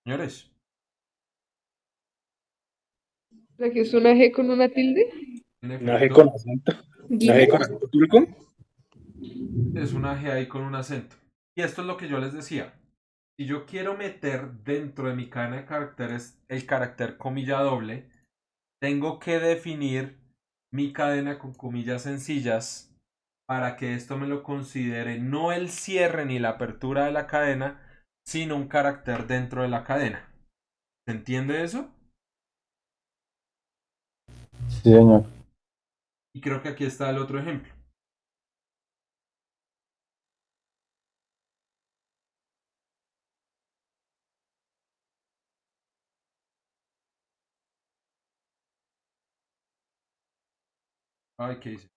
Señores. ¿La que es una G con una tilde? Una G con acento. Una G con acento turco. Es una G ahí con un acento. Y esto es lo que yo les decía. Si yo quiero meter dentro de mi cadena de caracteres el carácter comilla doble, tengo que definir mi cadena con comillas sencillas para que esto me lo considere no el cierre ni la apertura de la cadena, sino un carácter dentro de la cadena. ¿Se entiende eso? Sí, señor. Y creo que aquí está el otro ejemplo. Ay, ¿qué dice?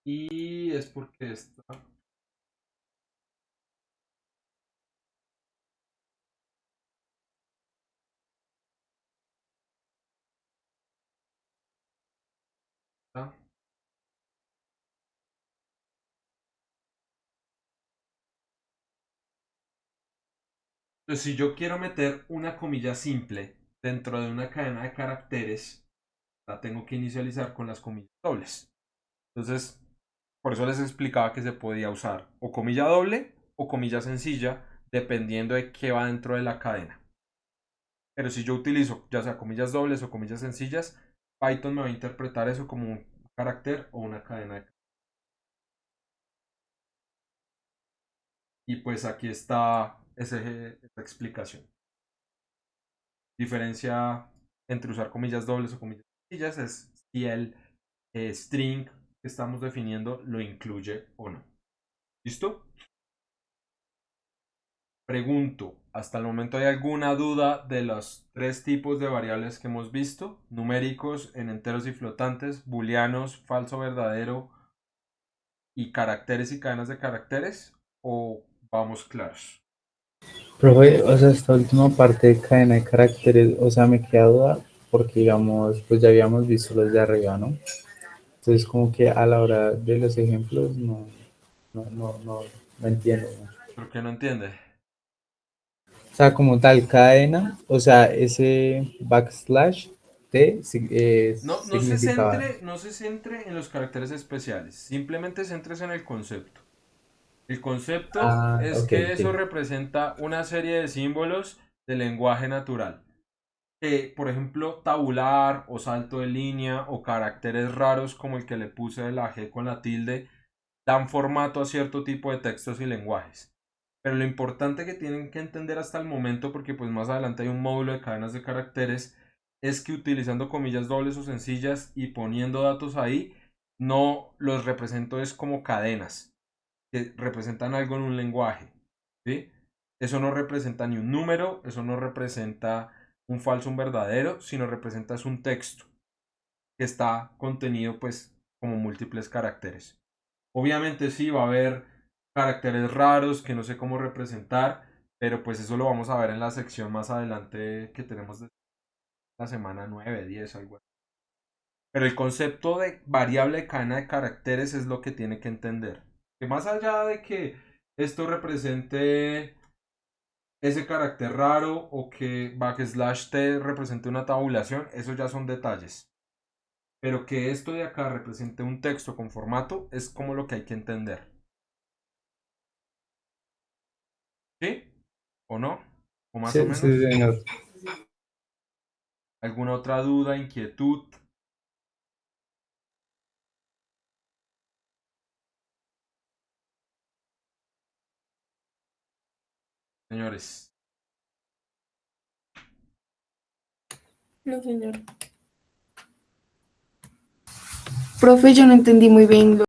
Y es porque está... Entonces, si yo quiero meter una comilla simple dentro de una cadena de caracteres, la tengo que inicializar con las comillas dobles. Entonces, por eso les explicaba que se podía usar o comilla doble o comilla sencilla, dependiendo de qué va dentro de la cadena. Pero si yo utilizo ya sea comillas dobles o comillas sencillas, Python me va a interpretar eso como un carácter o una cadena de... Y pues aquí está esa explicación. Diferencia entre usar comillas dobles o comillas sencillas es si el string que estamos definiendo lo incluye o no. ¿Listo? Pregunto, ¿hasta el momento hay alguna duda de los tres tipos de variables que hemos visto? Numéricos, en enteros y flotantes, booleanos, falso, verdadero y caracteres y cadenas de caracteres. ¿O vamos claros? Profe, o sea, esta última parte de cadena de caracteres, o sea, me queda duda porque, digamos, pues ya habíamos visto los de arriba, ¿no? Entonces, como que a la hora de los ejemplos no entiendo, ¿no? ¿Por qué no entiende? O sea, como tal, cadena, o sea, ese backslash T significaba... No se centre en los caracteres especiales. Simplemente céntrese en el concepto. El concepto es ok, que eso ok. representa una serie de símbolos de lenguaje natural. Por ejemplo, tabular o salto de línea o caracteres raros como el que le puse de la G con la tilde dan formato a cierto tipo de textos y lenguajes. Pero lo importante que tienen que entender hasta el momento, porque pues más adelante hay un módulo de cadenas de caracteres, es que utilizando comillas dobles o sencillas y poniendo datos ahí, no los represento es como cadenas que representan algo en un lenguaje, ¿sí? Eso no representa ni un número, eso no representa un falso, un verdadero, sino representa es un texto que está contenido pues como múltiples caracteres. Obviamente sí va a haber caracteres raros que no sé cómo representar, pero pues eso lo vamos a ver en la sección más adelante que tenemos de la semana 9, 10, algo así. Pero el concepto de variable de cadena de caracteres es lo que tiene que entender. Que más allá de que esto represente ese carácter raro o que backslash t represente una tabulación, eso ya son detalles. Pero que esto de acá represente un texto con formato es como lo que hay que entender. ¿Sí? ¿O no? ¿O más o Sí, menos? sí, señor. ¿Alguna otra duda, inquietud? Señores. No, señor. Profe, yo no entendí muy bien